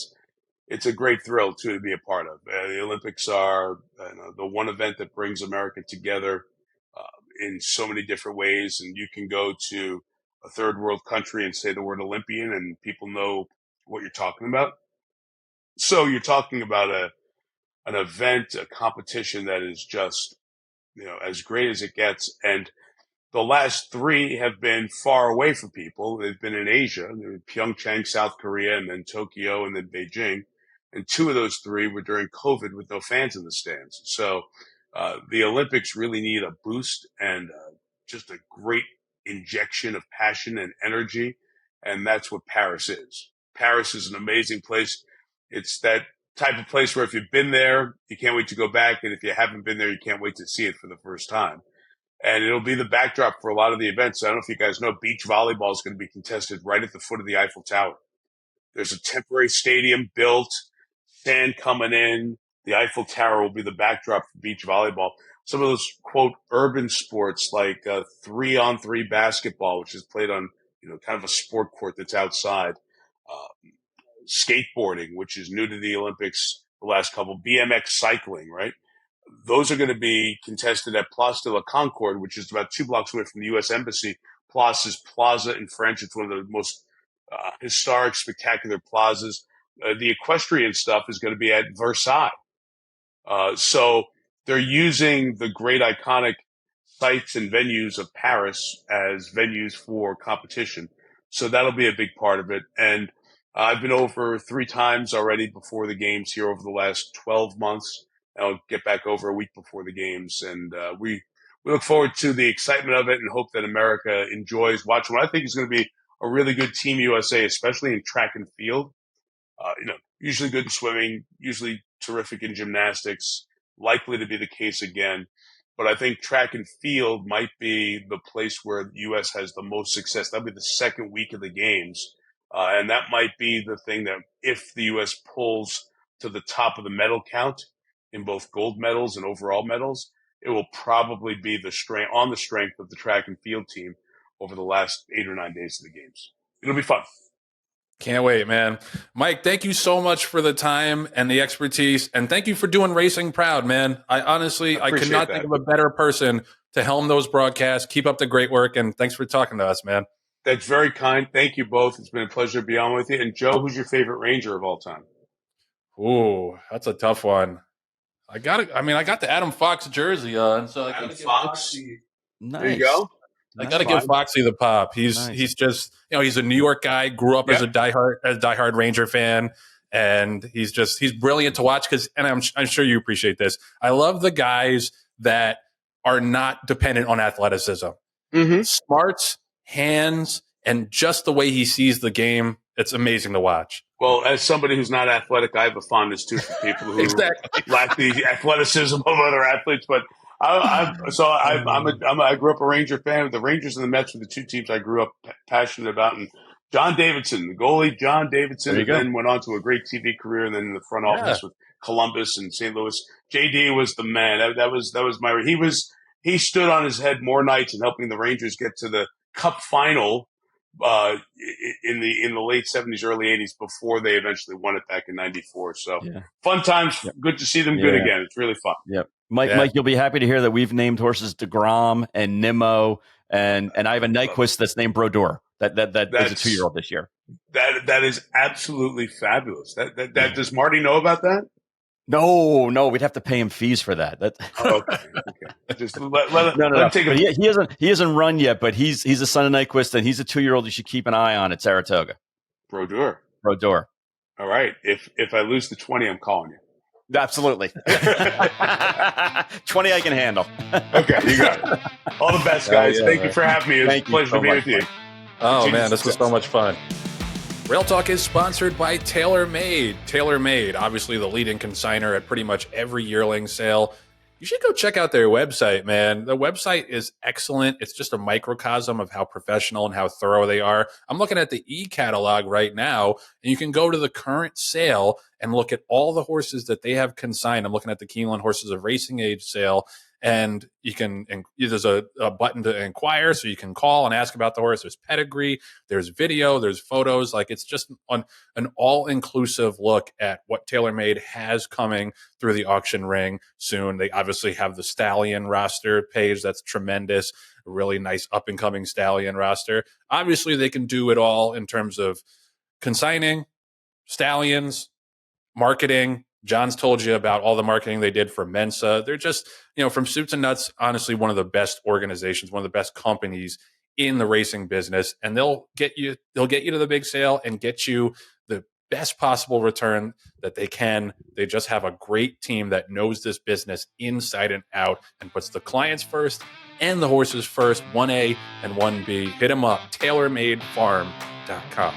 It's a great thrill too to be a part of. The Olympics are the one event that brings America together in so many different ways, and you can go to a third world country and say the word Olympian and people know what you're talking about. So you're talking about an event, a competition that is just, as great as it gets. And the last three have been far away from people. They've been in Asia, Pyeongchang, South Korea, and then Tokyo, and then Beijing. And two of those three were during COVID with no fans in the stands. So the Olympics really need a boost and just a great injection of passion and energy. And that's what Paris is. Paris is an amazing place. It's that type of place where if you've been there, you can't wait to go back. And if you haven't been there, you can't wait to see it for the first time. And it'll be the backdrop for a lot of the events. I don't know if you guys know, beach volleyball is going to be contested right at the foot of the Eiffel Tower. There's a temporary stadium built, sand coming in. The Eiffel Tower will be the backdrop for beach volleyball. Some of those, quote, urban sports like 3-on-3 basketball, which is played on, kind of a sport court that's outside. Skateboarding, which is new to the Olympics the last couple. BMX cycling, right? Those are going to be contested at Place de la Concorde, which is about 2 blocks away from the U.S. Embassy. Place is plaza in French. It's one of the most historic, spectacular plazas. The equestrian stuff is going to be at Versailles. So they're using the great iconic sites and venues of Paris as venues for competition. So that'll be a big part of it. And I've been over 3 times already before the games here over the last 12 months. I'll get back over a week before the games. And we look forward to the excitement of it and hope that America enjoys watching what I think is going to be a really good Team USA, especially in track and field. Usually good in swimming, usually terrific in gymnastics, likely to be the case again. But I think track and field might be the place where the U.S. has the most success. That'll be the second week of the games. And that might be the thing that if the U.S. pulls to the top of the medal count in both gold medals and overall medals, it will probably be the strength of the track and field team over the last 8 or 9 days of the games. It'll be fun. Can't wait, man. Mike, thank you so much for the time and the expertise. And thank you for doing racing proud, man. I could not think of a better person to helm those broadcasts. Keep up the great work. And thanks for talking to us, man. That's very kind. Thank you both. It's been a pleasure to be on with you. And Joe, who's your favorite Ranger of all time? Ooh, that's a tough one. I got the Adam Fox jersey on. So Adam Fox. Nice. There you go. I got to give Foxy the pop. He's just, he's a New York guy, grew up as a diehard Ranger fan. And he's brilliant to watch and I'm sure you appreciate this. I love the guys that are not dependent on athleticism. Mm-hmm. Smarts, hands, and just the way he sees the game. It's amazing to watch. Well, as somebody who's not athletic, I have a fondness too for people who lack the athleticism of other athletes. But I grew up a Ranger fan. The Rangers and the Mets were the two teams I grew up passionate about. And John Davidson, the goalie, John Davidson, then went on to a great TV career, and then in the front office with Columbus and St. Louis. JD was the man. That was my. He stood on his head more nights in helping the Rangers get to the Cup final in the late 70s, early 80s before they eventually won it back in 94. So fun times. Yep. Good to see them good again. It's really fun. Yep. Mike, you'll be happy to hear that we've named horses DeGrom and Nimmo, and I have a Nyquist that's named Brodeur. That is a 2-year-old this year. That is absolutely fabulous. Does Marty know about that? No, we'd have to pay him fees for that. Okay. Just let him take but he hasn't run yet, but he's a son of Nyquist, and he's a 2-year-old you should keep an eye on at Saratoga. Brodeur. All right. If I lose the 20, I'm calling you. Absolutely. 20 I can handle. Okay, you got it. All the best, guys. Thank you for having me. It was a pleasure to be with you. Oh, man, this was so much fun. Rail Talk is sponsored by TaylorMade. TaylorMade, obviously the leading consignor at pretty much every yearling sale. You should go check out their website, man. The website is excellent. It's just a microcosm of how professional and how thorough they are. I'm looking at the e-catalog right now, and you can go to the current sale and look at all the horses that they have consigned. I'm looking at the Keeneland Horses of Racing Age sale, and you can, and there's a button to inquire, so you can call and ask about the horse. There's pedigree, there's video, there's photos. Like, it's just an all-inclusive look at what TaylorMade has coming through the auction ring soon. They obviously have the Stallion roster page. That's tremendous. A really nice up-and-coming Stallion roster. Obviously, they can do it all in terms of consigning, stallions, marketing. John's told you about all the marketing they did for Mensa. They're just, from Suits and Nuts, honestly, one of the best organizations, one of the best companies in the racing business. And they'll get you to the big sale and get you the best possible return that they can. They just have a great team that knows this business inside and out and puts the clients first and the horses first, 1A and 1B. Hit them up, TaylorMadeFarm.com.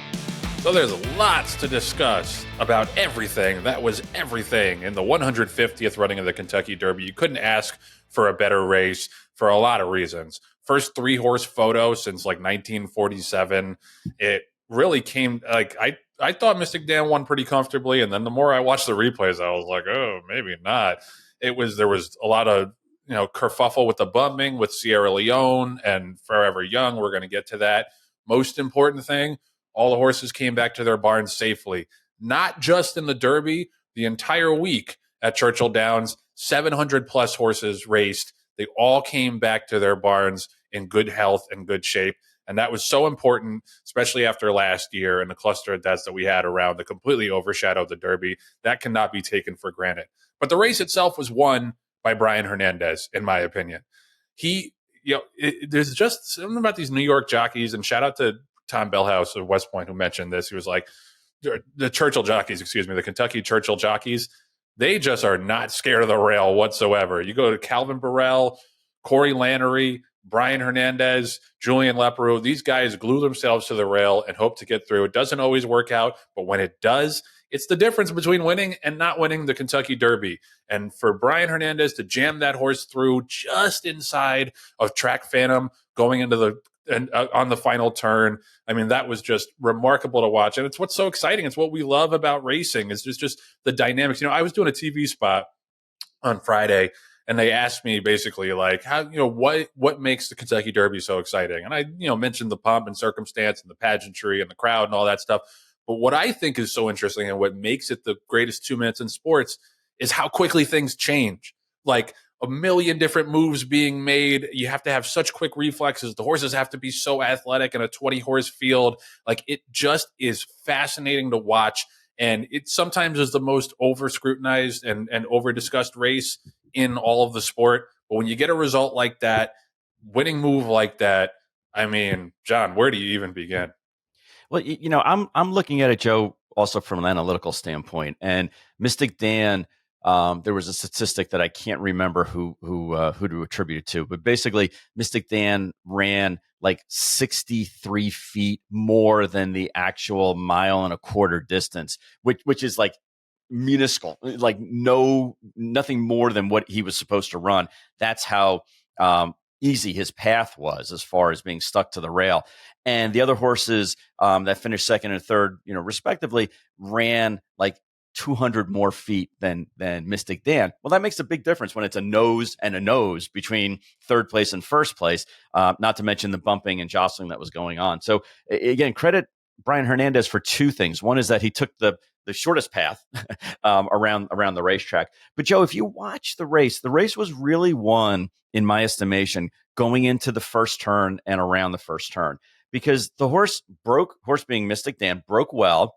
So there's lots to discuss about everything. That was everything in the 150th running of the Kentucky Derby. You couldn't ask for a better race for a lot of reasons. First 3-horse photo since like 1947. It really came, like, I thought Mystik Dan won pretty comfortably, and then the more I watched the replays, I was like, oh, maybe not. There was a lot of kerfuffle with the bumping with Sierra Leone and Forever Young. We're going to get to that. Most important thing, all the horses came back to their barns safely, not just in the Derby, the entire week at Churchill Downs. 700 plus horses raced. They all came back to their barns in good health and good shape. And that was so important, especially after last year and the cluster of deaths that we had around that completely overshadowed the Derby. That cannot be taken for granted. But the race itself was won by Brian Hernandez, in my opinion. There's just something about these New York jockeys, and shout out to Tom Bellhouse of West Point who mentioned this. He was like, the Churchill jockeys, the Kentucky Churchill jockeys, they just are not scared of the rail whatsoever. You go to Calvin Burrell, Corey Lannery, Brian Hernandez, Julian Leperoux, these guys glue themselves to the rail and hope to get through. It doesn't always work out, but when it does, it's the difference between winning and not winning the Kentucky Derby. And for Brian Hernandez to jam that horse through just inside of Track Phantom going into on the final turn, I mean, that was just remarkable to watch. And it's what's so exciting. It's what we love about racing. It's just the dynamics. I was doing a TV spot on Friday, and they asked me basically like, how, what makes the Kentucky Derby so exciting? And I, mentioned the pomp and circumstance and the pageantry and the crowd and all that stuff. But what I think is so interesting and what makes it the greatest 2 minutes in sports is how quickly things change. Like, a million different moves being made. You have to have such quick reflexes. The horses have to be so athletic in a 20-horse field. Like, it just is fascinating to watch. And it sometimes is the most over-scrutinized and over-discussed race in all of the sport. But when you get a result like that, winning move like that, I mean, John, where do you even begin? Well, I'm looking at it, Joe, also from an analytical standpoint. And Mystik Dan, there was a statistic that I can't remember who to attribute it to, but basically Mystik Dan ran like 63 feet more than the actual 1.25 mile distance, which is like minuscule, like nothing more than what he was supposed to run. That's how easy his path was as far as being stuck to the rail. And the other horses that finished second and third, respectively, ran like 200 more feet than Mystik Dan. Well, that makes a big difference when it's a nose and a nose between third place and first place, not to mention the bumping and jostling that was going on. So again, credit Brian Hernandez for two things. One is that he took the shortest path around the racetrack. But Joe, if you watch the race was really won, in my estimation, going into the first turn and around the first turn, because the horse being Mystik Dan, broke well,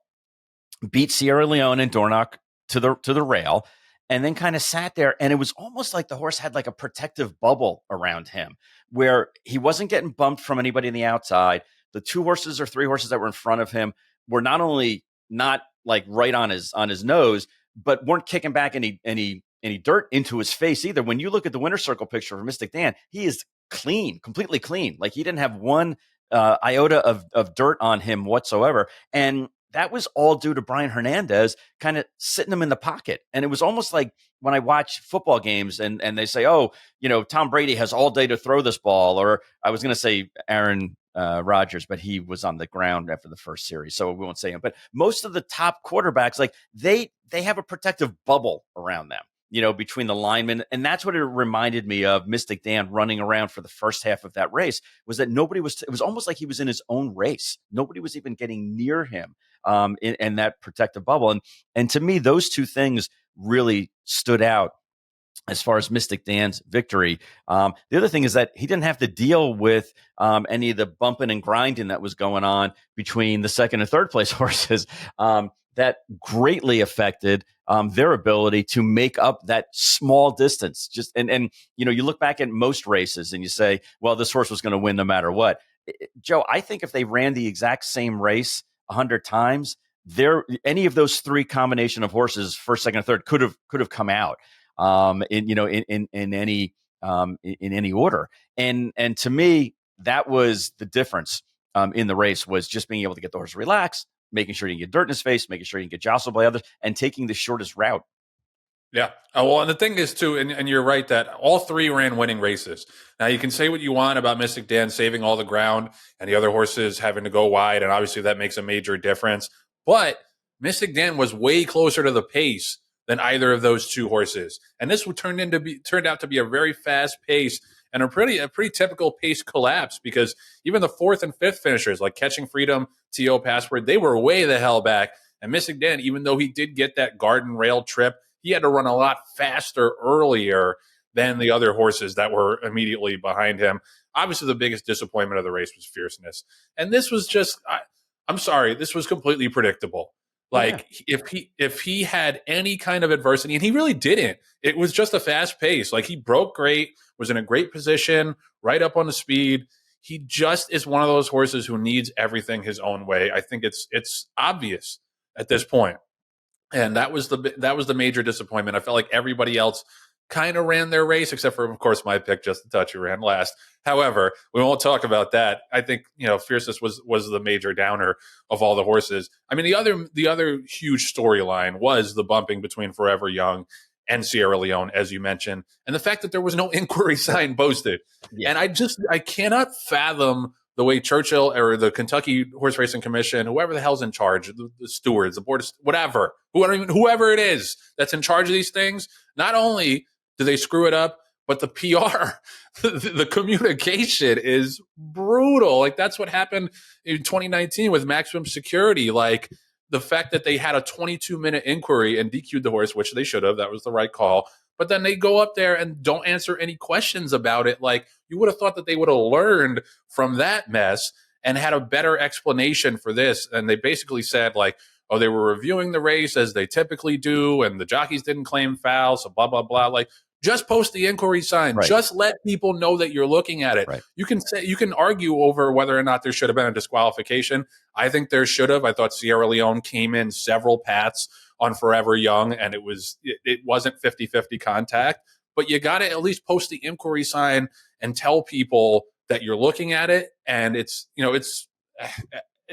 beat Sierra Leone and Dornoch to the rail, and then kind of sat there. And it was almost like the horse had like a protective bubble around him where he wasn't getting bumped from anybody on the outside. The 2 horses or 3 horses that were in front of him were not only not like right on his nose, but weren't kicking back any dirt into his face either. When you look at the winner's circle picture for Mystik Dan, he is clean, completely clean. Like, he didn't have one iota of dirt on him whatsoever. And that was all due to Brian Hernandez kind of sitting him in the pocket. And it was almost like when I watch football games and they say, oh, Tom Brady has all day to throw this ball. Or I was going to say Aaron Rodgers, but he was on the ground after the first series, so we won't say him. But most of the top quarterbacks, like they have a protective bubble around them, between the linemen. And that's what it reminded me of Mystik Dan running around for the first half of that race, was that it was almost like he was in his own race. Nobody was even getting near him in that protective bubble. And to me, those two things really stood out as far as Mystik Dan's victory. The other thing is that he didn't have to deal with any of the bumping and grinding that was going on between the second and third place horses. That greatly affected their ability to make up that small distance. And you look back at most races and you say, well, this horse was going to win no matter what. Joe, I think if they ran the exact same race 100 times, any of those three combination of horses, first, second, and third, could have come out in any order. And to me, that was the difference in the race, was just being able to get the horse relaxed, making sure you can get dirt in his face, making sure you can get jostled by others, and taking the shortest route. Yeah. Well, and the thing is, too, and you're right that all three ran winning races. Now, you can say what you want about Mystik Dan saving all the ground and the other horses having to go wide, and obviously that makes a major difference. But Mystik Dan was way closer to the pace than either of those two horses. And this turned out to be a very fast pace and a pretty typical pace collapse, because even the fourth and fifth finishers, like Catching Freedom, T.O. Password, they were way the hell back. And Mystik Dan, even though he did get that garden rail trip, he had to run a lot faster earlier than the other horses that were immediately behind him. Obviously, the biggest disappointment of the race was Fierceness. And this was just, I'm sorry, this was completely predictable. Like, if he had any kind of adversity, and he really didn't, it was just a fast pace. Like, he broke great, was in a great position, right up on the speed. He just is one of those horses who needs everything his own way. I think it's obvious at this point. And that was the major disappointment. I felt like everybody else kind of ran their race, except for, of course, my pick, Just a Touch, who ran last. However, we won't talk about that. I think, Fierceness was the major downer of all the horses. I mean, the other huge storyline was the bumping between Forever Young and Sierra Leone, as you mentioned, and the fact that there was no inquiry sign posted. Yeah. And I cannot fathom the way Churchill or the Kentucky Horse Racing Commission, whoever the hell's in charge, the stewards, the board, whatever, whoever it is that's in charge of these things, not only do they screw it up, but the PR, the communication is brutal. Like, that's what happened in 2019 with Maximum Security. Like, the fact that they had a 22-minute inquiry and DQ'd the horse, which they should have, that was the right call. But then they go up there and don't answer any questions about it. Like, you would have thought that they would have learned from that mess and had a better explanation for this. And they basically said, like, oh, they were reviewing the race as they typically do, and the jockeys didn't claim foul, so blah, blah, blah. Like, just post the inquiry sign. Right. Just let people know that you're looking at it. Right. You can argue over whether or not there should have been a disqualification. I think there should have. I thought Sierra Leone came in several paths on Forever Young, and it wasn't 50-50 contact. But you got to at least post the inquiry sign and tell people that you're looking at it. And it's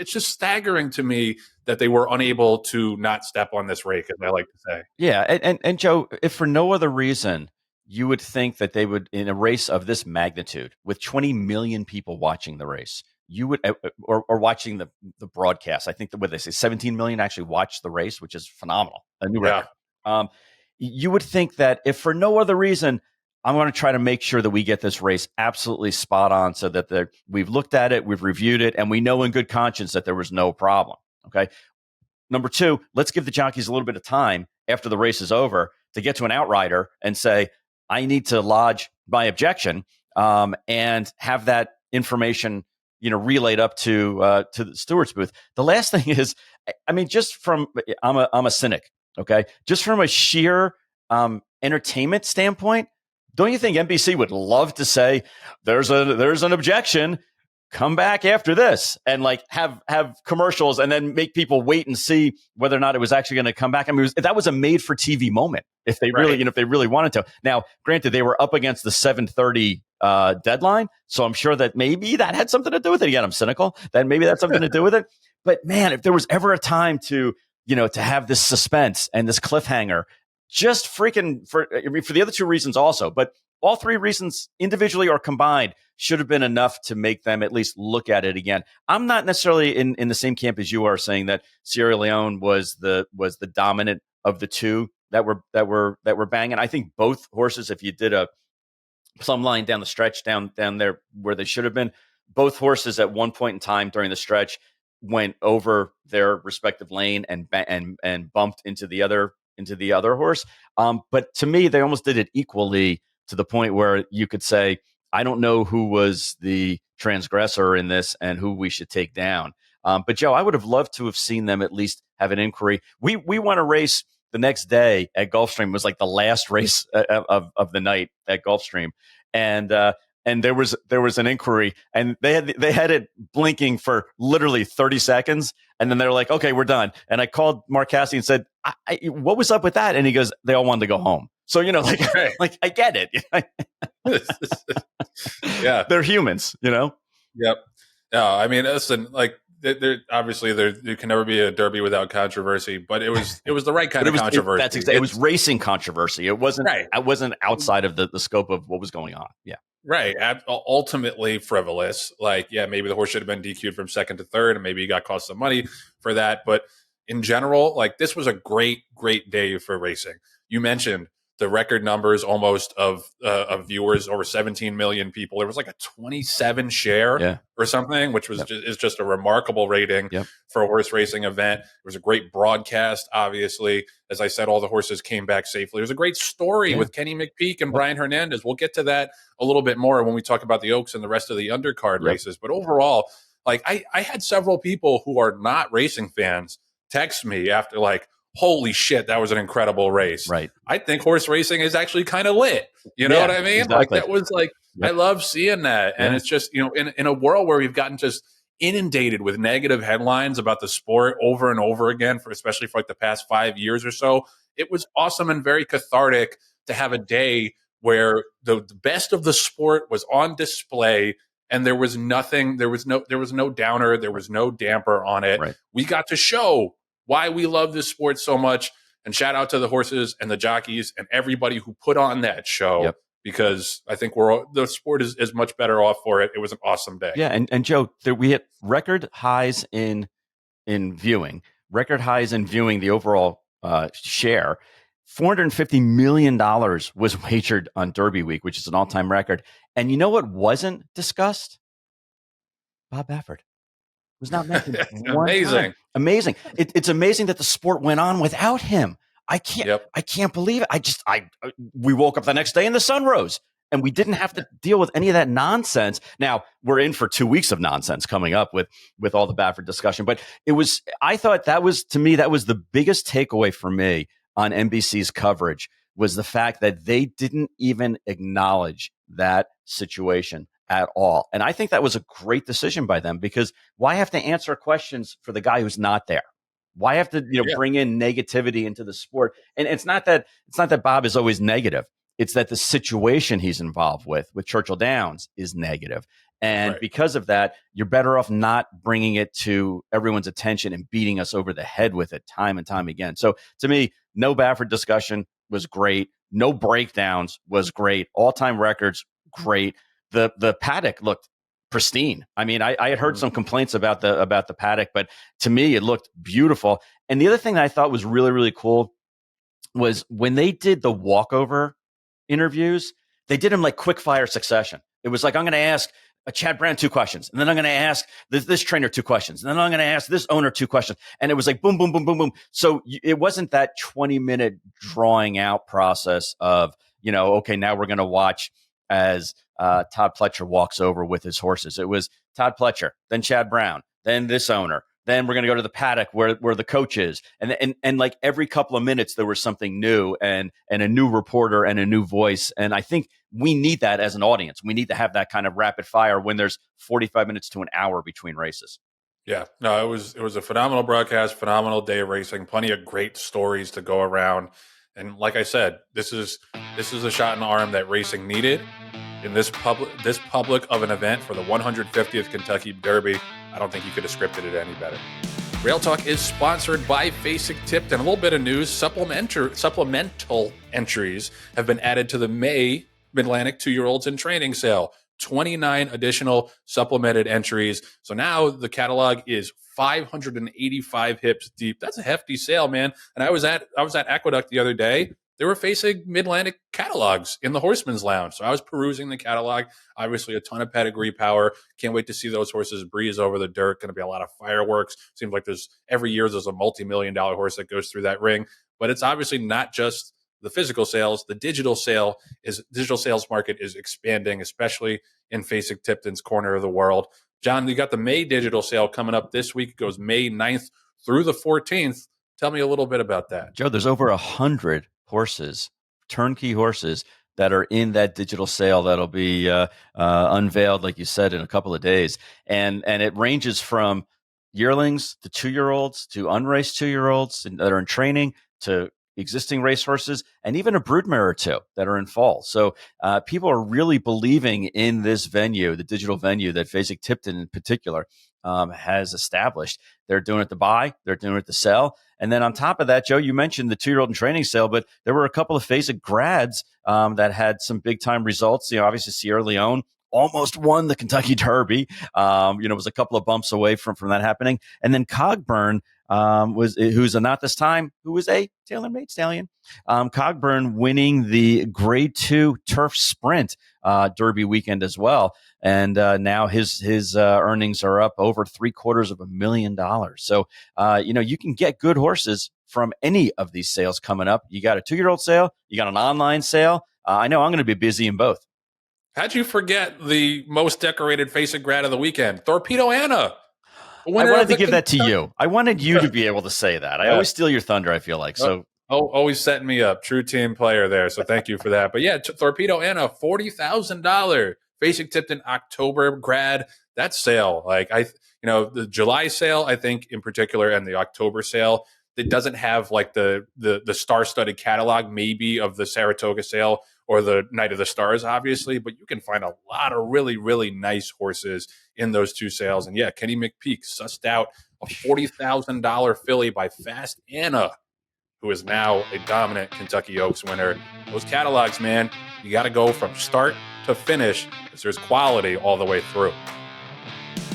just staggering to me that they were unable to not step on this rake, as I like to say. Yeah, and Joe, if for no other reason, you would think that they would, in a race of this magnitude, with 20 million people watching the race, you would, or watching the broadcast. I think what they say, 17 million actually watched the race, which is phenomenal, a new record. You would think that if for no other reason, I'm going to try to make sure that we get this race absolutely spot on, so that we've looked at it, we've reviewed it, and we know in good conscience that there was no problem. Okay. Number two, let's give the jockeys a little bit of time after the race is over to get to an outrider and say, I need to lodge my objection, and have that information, relayed up to the steward's booth. The last thing is, I mean, I'm a cynic. Okay. Just from a sheer entertainment standpoint, don't you think NBC would love to say there's an objection, come back after this, and like have commercials and then make people wait and see whether or not it was actually going to come back? I mean, that was a made for TV moment if they really, if they really wanted to. Now, granted, they were up against the 7:30 deadline, so I'm sure that maybe that had something to do with it. Again, I'm cynical. That maybe that's something to do with it. But man, if there was ever a time to have this suspense and this cliffhanger, just freaking for the other two reasons also. But all three reasons individually or combined should have been enough to make them at least look at it again. I'm not necessarily in the same camp as you are, saying that Sierra Leone was the dominant of the two that were banging. I think both horses, if you did a plumb line down the stretch, down there where they should have been, both horses at one point in time during the stretch went over their respective lane and bumped into the other horse. But to me, they almost did it equally, to the point where you could say, I don't know who was the transgressor in this and who we should take down. But Joe, I would have loved to have seen them at least have an inquiry. We won a race the next day at Gulfstream. It was like the last race of the night at Gulfstream, and there was an inquiry, and they had it blinking for literally 30 seconds, and then they're like, okay, we're done. And I called Mark Cassidy and said, what was up with that? And he goes, they all wanted to go home. So, Right. like I get it. Yeah, they're humans, Yep. No, I mean, listen, like there obviously there can never be a Derby without controversy, but it was the right kind of controversy. It was racing controversy. It wasn't right. It wasn't outside of the scope of what was going on. Yeah. Right. Ultimately frivolous. Like, yeah, maybe the horse should have been DQ'd from second to third, and maybe he got cost some money for that. But in general, like, this was a great day for racing. You mentioned the record numbers almost of viewers, over 17 million people. There was like a 27 share or something, which was is just a remarkable rating for a horse racing event. It was a great broadcast, obviously. As I said, all the horses came back safely. It was a great story with Kenny McPeek and Brian Hernandez. We'll get to that a little bit more when we talk about the Oaks and the rest of the undercard races. But overall, like, I had several people who are not racing fans text me after, like, holy shit, that was an incredible race. Right. I think horse racing is actually kind of lit. You know what I mean? Exactly. Like, that was like, I love seeing that. And it's just, in a world where we've gotten just inundated with negative headlines about the sport over and over again, especially for like the past 5 years or so, it was awesome and very cathartic to have a day where the best of the sport was on display. And there was nothing, there was no downer, there was no damper on it. Right. We got to show why we love this sport so much. And shout out to the horses and the jockeys and everybody who put on that show, because I think the sport is much better off for it. It was an awesome day. Yeah. And Joe, we hit record highs in viewing, the overall share. $450 million was wagered on Derby week, which is an all-time record. And you know what wasn't discussed? Bob Baffert was not mentioned. Amazing. It's amazing that the sport went on without him. I can't believe it. We woke up the next day and the sun rose, and we didn't have to deal with any of that nonsense. Now we're in for 2 weeks of nonsense coming up with all the Baffert discussion. But I thought that was the biggest takeaway for me on NBC's coverage, was the fact that they didn't even acknowledge that situation at all. And I think that was a great decision by them, because why have to answer questions for the guy who's not there? Why have to bring in negativity into the sport? And it's not that Bob is always negative. It's that the situation he's involved with Churchill Downs is negative. And because of that, you're better off not bringing it to everyone's attention and beating us over the head with it time and time again. So to me, no Baffert discussion was great. No breakdowns was great. All-time records, great. The paddock looked pristine. I mean, I had heard some complaints about the paddock, but to me, it looked beautiful. And the other thing that I thought was really, really cool was when they did the walkover interviews, they did them like quick fire succession. It was like, I'm going to ask Chad Brown 2 questions, and then I'm going to ask this trainer 2 questions, and then I'm going to ask this owner 2 questions. And it was like boom, boom, boom, boom, boom. So it wasn't that 20-minute drawing out process of, okay, now we're going to watch as Todd Pletcher walks over with his horses. It was Todd Pletcher, then Chad Brown, then this owner. Then we're going to go to the paddock where the coach is. And like every couple of minutes, there was something new and a new reporter and a new voice. And I think we need that as an audience. We need to have that kind of rapid fire when there's 45 minutes to an hour between races. Yeah, no, it was a phenomenal broadcast, phenomenal day of racing, plenty of great stories to go around. And like I said, this is a shot in the arm that racing needed in this public of an event for the 150th Kentucky Derby. I don't think you could have scripted it any better. Rail Talk is sponsored by Basic Tipped, and a little bit of news. Supplemental entries have been added to the May Mid-Atlantic 2-year-olds in training sale. 29 additional supplemented entries. So now the catalog is 585 hips deep. That's a hefty sale, man. And I was at Aqueduct the other day. They were facing Mid-Atlantic catalogs in the Horseman's Lounge. So I was perusing the catalog. Obviously, a ton of pedigree power. Can't wait to see those horses breeze over the dirt. Going to be a lot of fireworks. Seems like every year there's a multi-million-dollar horse that goes through that ring. But it's obviously not just the physical sales. The digital sales market is expanding, especially in Basic Tipton's corner of the world. John, you got the May digital sale coming up this week. It goes May 9th through the 14th. Tell me a little bit about that. Joe, there's over 100 horses, turnkey horses, that are in that digital sale that'll be unveiled, like you said, in a couple of days. And it ranges from yearlings to 2-year-olds to unraced 2-year-olds that are in training to existing racehorses, and even a broodmare or two that are in fall. So people are really believing in this venue, the digital venue that Basic Tipton in particular has established. They're doing it to buy, they're doing it to sell. And then on top of that, Joe, you mentioned the 2-year-old in training sale, but there were a couple of Basic grads that had some big time results. Obviously Sierra Leone almost won the Kentucky Derby. Was a couple of bumps away from that happening. And then Cogburn who's a not this time, who was a tailor-made stallion. Cogburn winning the Grade 2 Turf Sprint Derby weekend as well. And now his earnings are up over $750,000. So, you can get good horses from any of these sales coming up. You got a 2-year-old sale, you got an online sale. I know I'm going to be busy in both. How'd you forget the most decorated Basic grad of the weekend, Thorpedo Anna? I wanted to give that to you. I wanted you to be able to say that. I always steal your thunder, I feel like. So always setting me up. True team player there. So thank you for that. But yeah, Thorpedo Anna, $40,000 Basic Tipton October grad. That sale, the July sale, I think in particular, and the October sale, it doesn't have like the star-studded catalog maybe of the Saratoga sale or the Night of the Stars, obviously, but you can find a lot of really, really nice horses in those two sales. And yeah, Kenny McPeek sussed out a $40,000 filly by Fast Anna, who is now a dominant Kentucky Oaks winner. Those catalogs, man, you got to go from start to finish because there's quality all the way through.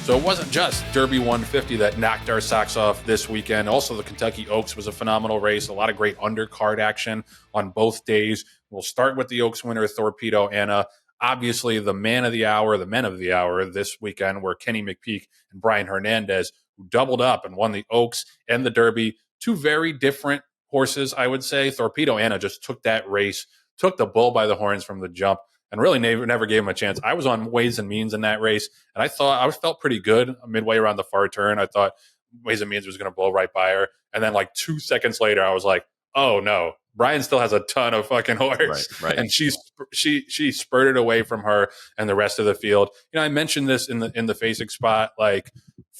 So it wasn't just Derby 150 that knocked our socks off this weekend. Also, the Kentucky Oaks was a phenomenal race. A lot of great undercard action on both days. We'll start with the Oaks winner, Thorpedo Anna. Obviously, the men of the hour this weekend were Kenny McPeek and Brian Hernandez, who doubled up and won the Oaks and the Derby. Two very different horses, I would say. Thorpedo Anna just took that race, took the bull by the horns from the jump, and really never gave him a chance. I was on Ways and Means in that race, and I felt pretty good midway around the far turn. I thought Ways and Means was going to blow right by her. And then like 2 seconds later, I was like, oh no, Brian still has a ton of fucking horse. Right. And she spurted away from her and the rest of the field. I mentioned this in the Basic spot, like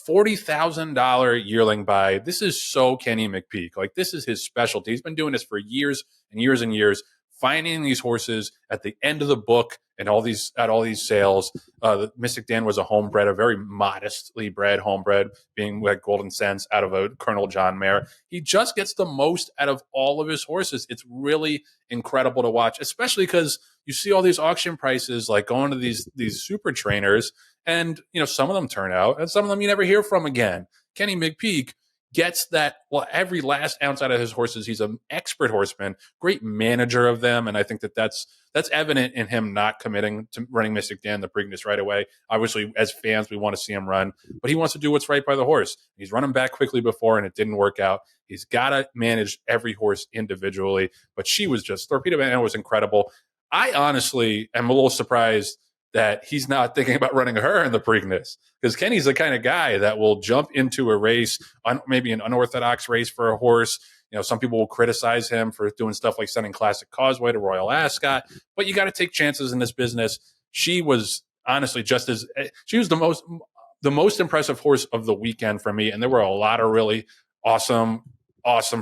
$40,000 yearling buy. This is so Kenny McPeek. Like, this is his specialty. He's been doing this for years and years and years, finding these horses at the end of the book and all these sales. Mystik Dan was a homebred, a very modestly bred homebred, being like Golden Sense out of a Colonel John mare. He just gets the most out of all of his horses. It's really incredible to watch, especially because you see all these auction prices like going to these super trainers, and some of them turn out and some of them you never hear from again. Kenny McPeek gets that, every last ounce out of his horses. He's an expert horseman, great manager of them, and I think that's evident in him not committing to running Mystik Dan the Preakness right away. Obviously, as fans, we want to see him run, but he wants to do what's right by the horse. He's run him back quickly before, and it didn't work out. He's got to manage every horse individually, but Thorpedo Anna was incredible. I honestly am a little surprised that he's not thinking about running her in the Preakness, because Kenny's the kind of guy that will jump into a race, maybe an unorthodox race for a horse. Some people will criticize him for doing stuff like sending Classic Causeway to Royal Ascot, but you got to take chances in this business. She was honestly she was the most impressive horse of the weekend for me, and there were a lot of really awesome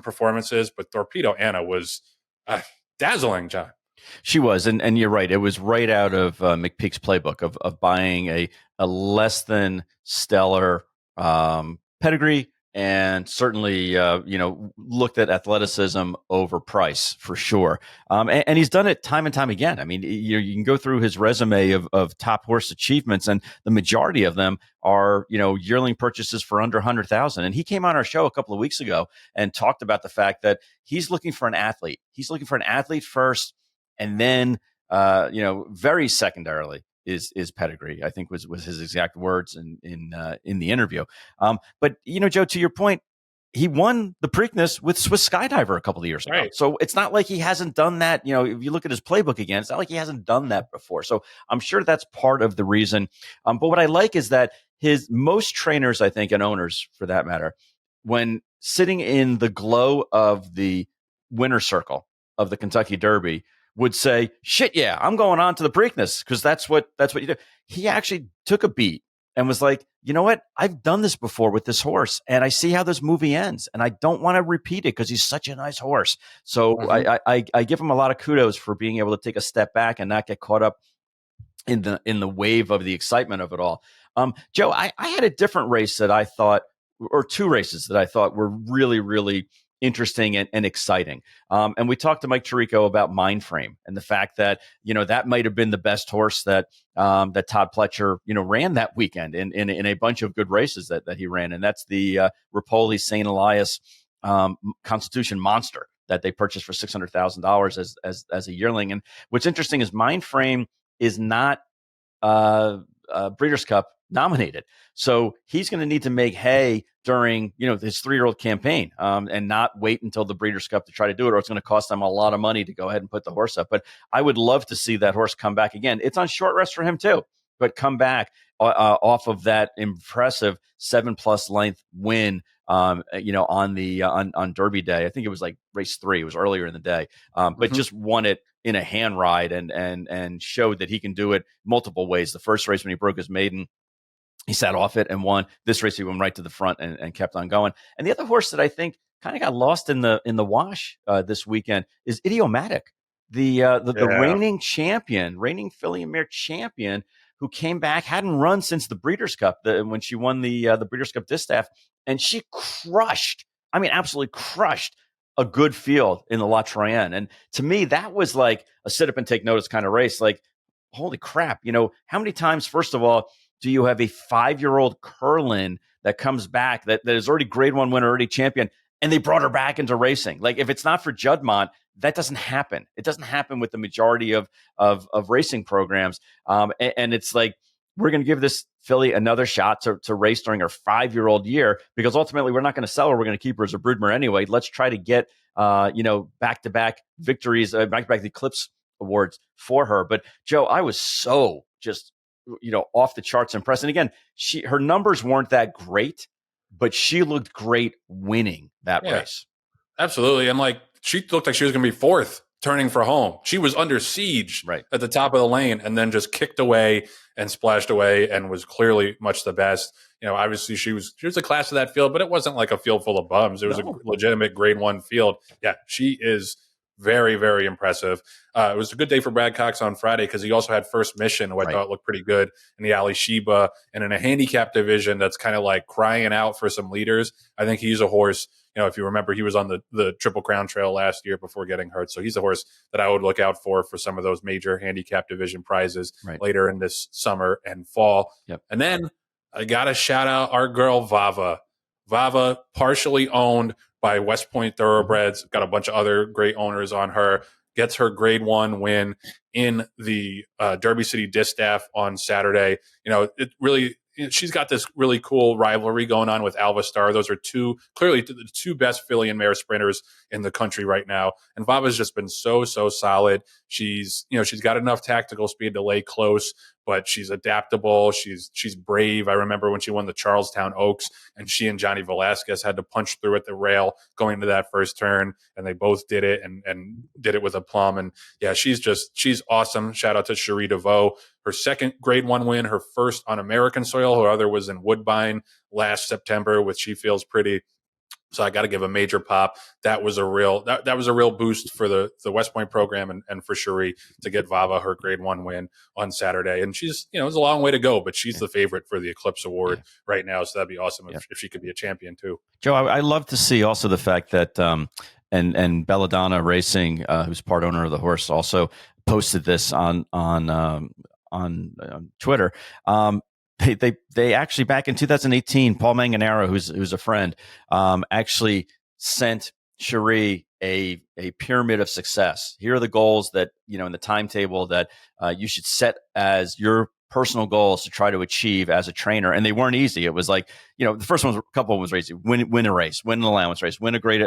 performances, but Thorpedo Anna was dazzling, John. She was, and you're right. It was right out of McPeak's playbook of buying a less than stellar pedigree and certainly, looked at athleticism over price for sure. And he's done it time and time again. I mean, you can go through his resume of top horse achievements, and the majority of them are, yearling purchases for under 100,000. And he came on our show a couple of weeks ago and talked about the fact that he's looking for an athlete. He's looking for an athlete first, and then, very secondarily is pedigree, I think was his exact words in the interview. But Joe, to your point, he won the Preakness with Swiss Skydiver a couple of years ago. Right. So it's not like he hasn't done that. If you look at his playbook again, it's not like he hasn't done that before. So I'm sure that's part of the reason. But what I like is that most trainers, I think, and owners for that matter, when sitting in the glow of the winner's circle of the Kentucky Derby, would say, shit, yeah, I'm going on to the Preakness because that's what you do. He actually took a beat and was like, you know what? I've done this before with this horse, and I see how this movie ends, and I don't want to repeat it because he's such a nice horse. So I give him a lot of kudos for being able to take a step back and not get caught up in the wave of the excitement of it all. Joe, I had a different race that I thought, or two races that I thought were really, really interesting and exciting. And we talked to Mike Tirico about Mindframe and the fact that, that might have been the best horse that Todd Pletcher, ran that weekend in a bunch of good races that he ran. And that's the Rapole St. Elias Constitution Monster that they purchased for $600,000 as a yearling. And what's interesting is Mindframe is not Breeders' Cup nominated. So he's going to need to make hay during, his 3-year-old campaign and not wait until the Breeders' Cup to try to do it, or it's going to cost them a lot of money to go ahead and put the horse up. But I would love to see that horse come back again. It's on short rest for him too, but come back off of that impressive 7+ length win, on Derby Day. I think it was like race 3. It was earlier in the day, but just won it in a hand ride and showed that he can do it multiple ways. The first race when he broke his maiden, he sat off it and won. This race, he went right to the front and kept on going. And the other horse that I think kind of got lost in the wash this weekend is Idiomatic, the reigning champion, reigning filly and mare champion, who came back, hadn't run since the Breeders' Cup when she won the Breeders' Cup Distaff, and she crushed. I mean, absolutely crushed a good field in the La Troyenne. And to me, that was like a sit up and take notice kind of race. Like, holy crap! How many times, first of all, do you have a 5-year-old Curlin that comes back that is already Grade 1 winner, already champion, and they brought her back into racing? Like, if it's not for Juddmonte, that doesn't happen. It doesn't happen with the majority of racing programs. And it's like, we're going to give this filly another shot to race during her 5-year-old year, because ultimately we're not going to sell her. We're going to keep her as a broodmare anyway. Let's try to get, back-to-back victories, back-to-back Eclipse awards for her. But Joe, I was so just, off the charts impressed. And again, her numbers weren't that great, but she looked great winning that race. Absolutely. And she looked like she was going to be fourth turning for home. She was under siege at the top of the lane and then just kicked away and splashed away and was clearly much the best. Obviously she was a class of that field, but it wasn't like a field full of bums. It was a legitimate Grade 1 field. Yeah, she is very, very impressive. It was a good day for Brad Cox on Friday because he also had First Mission, who I thought looked pretty good in the Ali Sheba, and in a handicap division that's kind of like crying out for some leaders. I think he's a horse. If you remember, he was on the Triple Crown Trail last year before getting hurt. So he's a horse that I would look out for some of those major handicap division prizes later in this summer and fall. Yep. And then I got to shout out our girl Vava. Vava, partially owned by West Point Thoroughbreds, got a bunch of other great owners on her, gets her Grade 1 win in the Derby City Distaff on Saturday. It really, she's got this really cool rivalry going on with Alva Star. Those are clearly the two best filly and mare sprinters in the country right now. And Vava's just been so solid. She's got enough tactical speed to lay close, but she's adaptable. She's brave. I remember when she won the Charlestown Oaks and she and Johnny Velasquez had to punch through at the rail going into that first turn, and they both did it and did it with aplomb. And yeah, she's awesome. Shout out to Cherie DeVoe. Her second Grade 1 win, her first on American soil. Her other was in Woodbine last September with She Feels Pretty. So I got to give a major pop. That was a real that was a real boost for the West Point program and for Cherie to get Vava her grade 1 win on Saturday. And she's, it was a long way to go, but she's the favorite for the Eclipse Award right now. So that'd be awesome if she could be a champion too. Joe, I love to see also the fact that and Belladonna Racing, who's part owner of the horse, also posted this on Twitter. They actually, back in 2018, Paul Manganaro, who's a friend, actually sent Cherie a pyramid of success. Here are the goals that, in the timetable that you should set as your personal goals to try to achieve as a trainer. And they weren't easy. It was like, the first one, a couple of them was easy. Win a race, win an allowance race, win a graded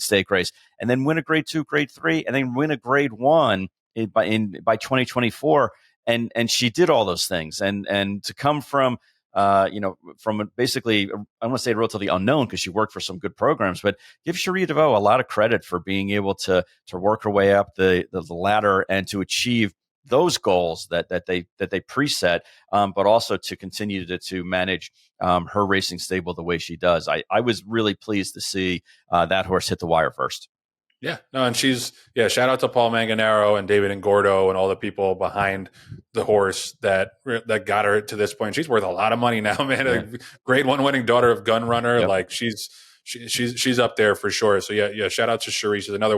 stake race, and then win a grade 2, grade 3, and then win a grade 1 by 2024. And she did all those things, and to come from from basically, I want to say relatively unknown, because she worked for some good programs, but give Cherie DeVoe a lot of credit for being able to work her way up the ladder and to achieve those goals that they preset, but also to continue to manage her racing stable the way she does. I was really pleased to see that horse hit the wire first. Yeah, no, and shout out to Paul Manganaro and David and Gordo and all the people behind the horse that got her to this point. She's worth a lot of money now, man. Yeah. A grade 1 winning daughter of Gun Runner. Yep. Like she's up there for sure. So yeah, shout out to Cherie. She's another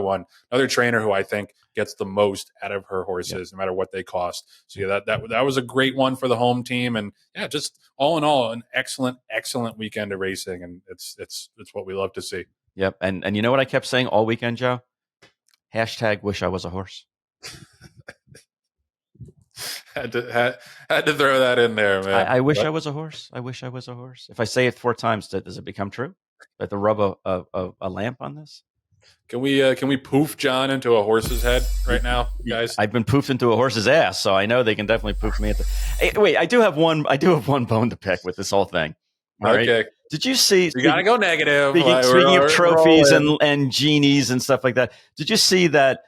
trainer who I think gets the most out of her horses, no matter what they cost. So yeah, that was a great one for the home team, and yeah, just all in all, an excellent weekend of racing, and it's what we love to see. Yep. And you know what I kept saying all weekend, Joe? # wish I was a horse. had to throw that in there, man. I wish I was a horse. I wish I was a horse. If I say it 4 times, does it become true? That to rub a lamp on this? Can we poof John into a horse's head right now, guys? I've been poofed into a horse's ass, so I know they can definitely poof me into. Hey, wait, I do have one bone to pick with this whole thing. All okay. Right? Did you see? You gotta go negative. Speaking of trophies and genies and stuff like that, did you see that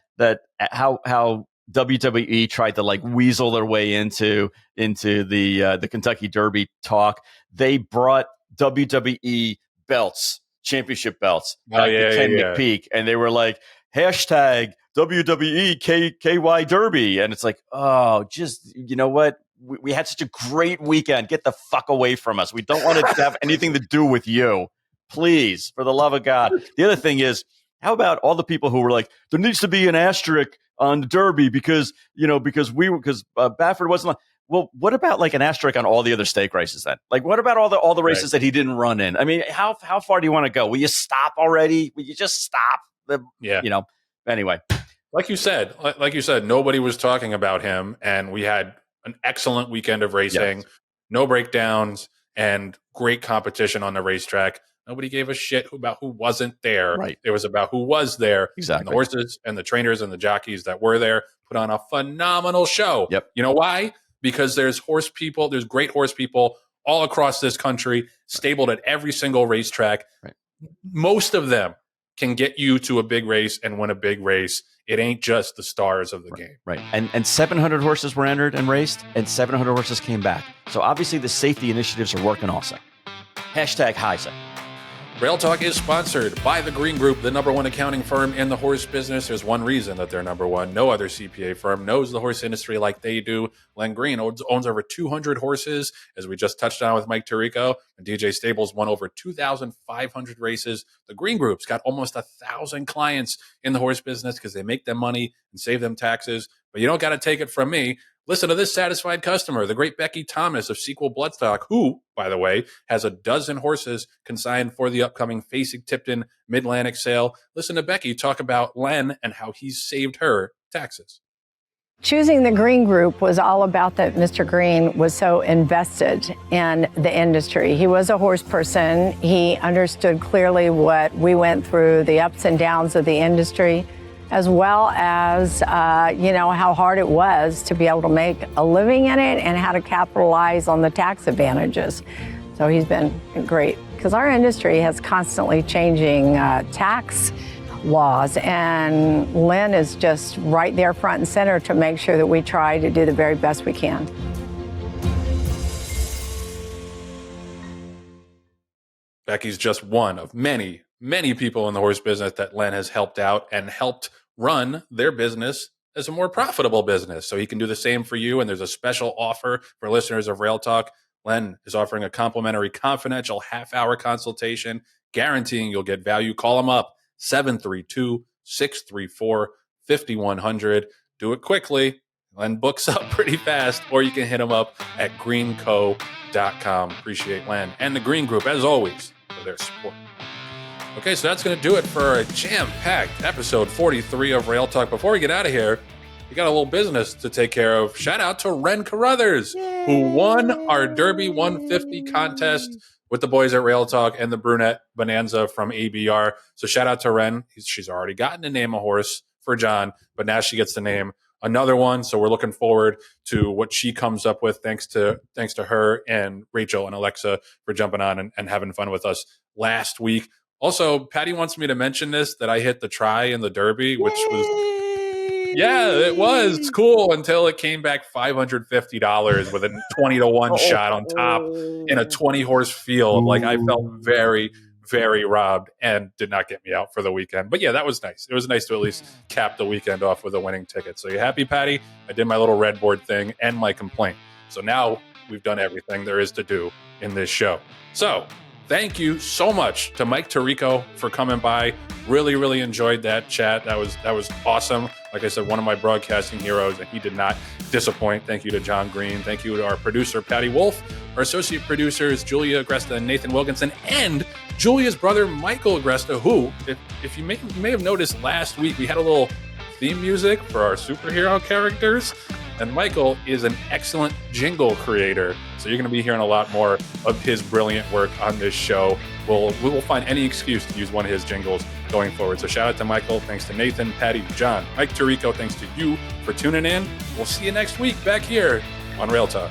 how WWE tried to weasel their way into the Kentucky Derby talk? They brought WWE belts, championship belts, back to Ken McPeek, and they were like #WWE KY Derby, and it's like, oh, just what. We had such a great weekend. Get the fuck away from us. We don't want to have anything to do with you. Please, for the love of God. The other thing is, how about all the people who were like, there needs to be an asterisk on the Derby because Baffert wasn't. Well, what about an asterisk on all the other stake races then? What about all the races that he didn't run in? I mean, how far do you want to go? Will you stop already? Will you just stop? Anyway. Like you said, nobody was talking about him, and we had an excellent weekend of racing, yes. No breakdowns, and great competition on the racetrack. Nobody gave a shit about who wasn't there. Right. It was about who was there. Exactly. And the horses and the trainers and the jockeys that were there put on a phenomenal show. Yep. You know why? Because there's great horse people all across this country, stabled at every single racetrack. Right. Most of them can get you to a big race and win a big race. It ain't just the stars of the game. Right. And 700 horses were entered and raced, and 700 horses came back. So obviously the safety initiatives are working also. #Heisa. Rail Talk is sponsored by The Green Group, the #1 accounting firm in the horse business. There's one reason that they're #1. No other CPA firm knows the horse industry like they do. Len Green owns over 200 horses, as we just touched on with Mike Tirico. And DJ Stables won over 2,500 races. The Green Group's got almost 1,000 clients in the horse business because they make them money and save them taxes. But you don't got to take it from me. Listen to this satisfied customer, the great Becky Thomas of Sequel Bloodstock, who, by the way, has 12 horses consigned for the upcoming Facing-Tipton Mid-Atlantic sale. Listen to Becky talk about Len and how he's saved her taxes. Choosing the Green Group was all about that Mr. Green was so invested in the industry. He was a horse person. He understood clearly what we went through, the ups and downs of the industry, as well as, how hard it was to be able to make a living in it and how to capitalize on the tax advantages. So he's been great because our industry has constantly changing tax laws, and Lynn is just right there front and center to make sure that we try to do the very best we can. Becky's just one of many, many people in the horse business that Len has helped out and helped run their business as a more profitable business. So he can do the same for you. And there's a special offer for listeners of Rail Talk. Len is offering a complimentary confidential half-hour consultation, guaranteeing you'll get value. Call him up, 732-634-5100. Do it quickly. Len books up pretty fast, or you can hit him up at greenco.com. Appreciate Len and the Green Group, as always, for their support. Okay, so that's going to do it for a jam-packed episode 43 of Rail Talk. Before we get out of here, we got a little business to take care of. Shout out to Ren Carruthers, who won our Derby 150 contest with the boys at Rail Talk and the Brunette Bonanza from ABR. So shout out to Ren. She's already gotten to name a horse for John, but now she gets to name another one. So we're looking forward to what she comes up with. Thanks to her and Rachel and Alexa for jumping on and having fun with us last week. Also, Patty wants me to mention this, that I hit the try in the Derby, which was, yeah, it was cool until it came back $550 with a 20-1 shot on top in a 20-horse field. Like, I felt very, very robbed and did not get me out for the weekend. But yeah, that was nice. It was nice to at least cap the weekend off with a winning ticket. So you happy, Patty? I did my little red board thing and my complaint. So now we've done everything there is to do in this show. So thank you so much to Mike Tirico for coming by. Really, really enjoyed that chat. That was awesome. Like I said, one of my broadcasting heroes, and he did not disappoint. Thank you to John Green. Thank you to our producer, Patty Wolf. Our associate producers, Julia Agresta and Nathan Wilkinson, and Julia's brother, Michael Agresta, who, if you may have noticed last week, we had a little theme music for our superhero characters. And Michael is an excellent jingle creator. So you're going to be hearing a lot more of his brilliant work on this show. We will find any excuse to use one of his jingles going forward. So shout out to Michael. Thanks to Nathan, Patty, John, Mike Tirico. Thanks to you for tuning in. We'll see you next week back here on Rail Talk.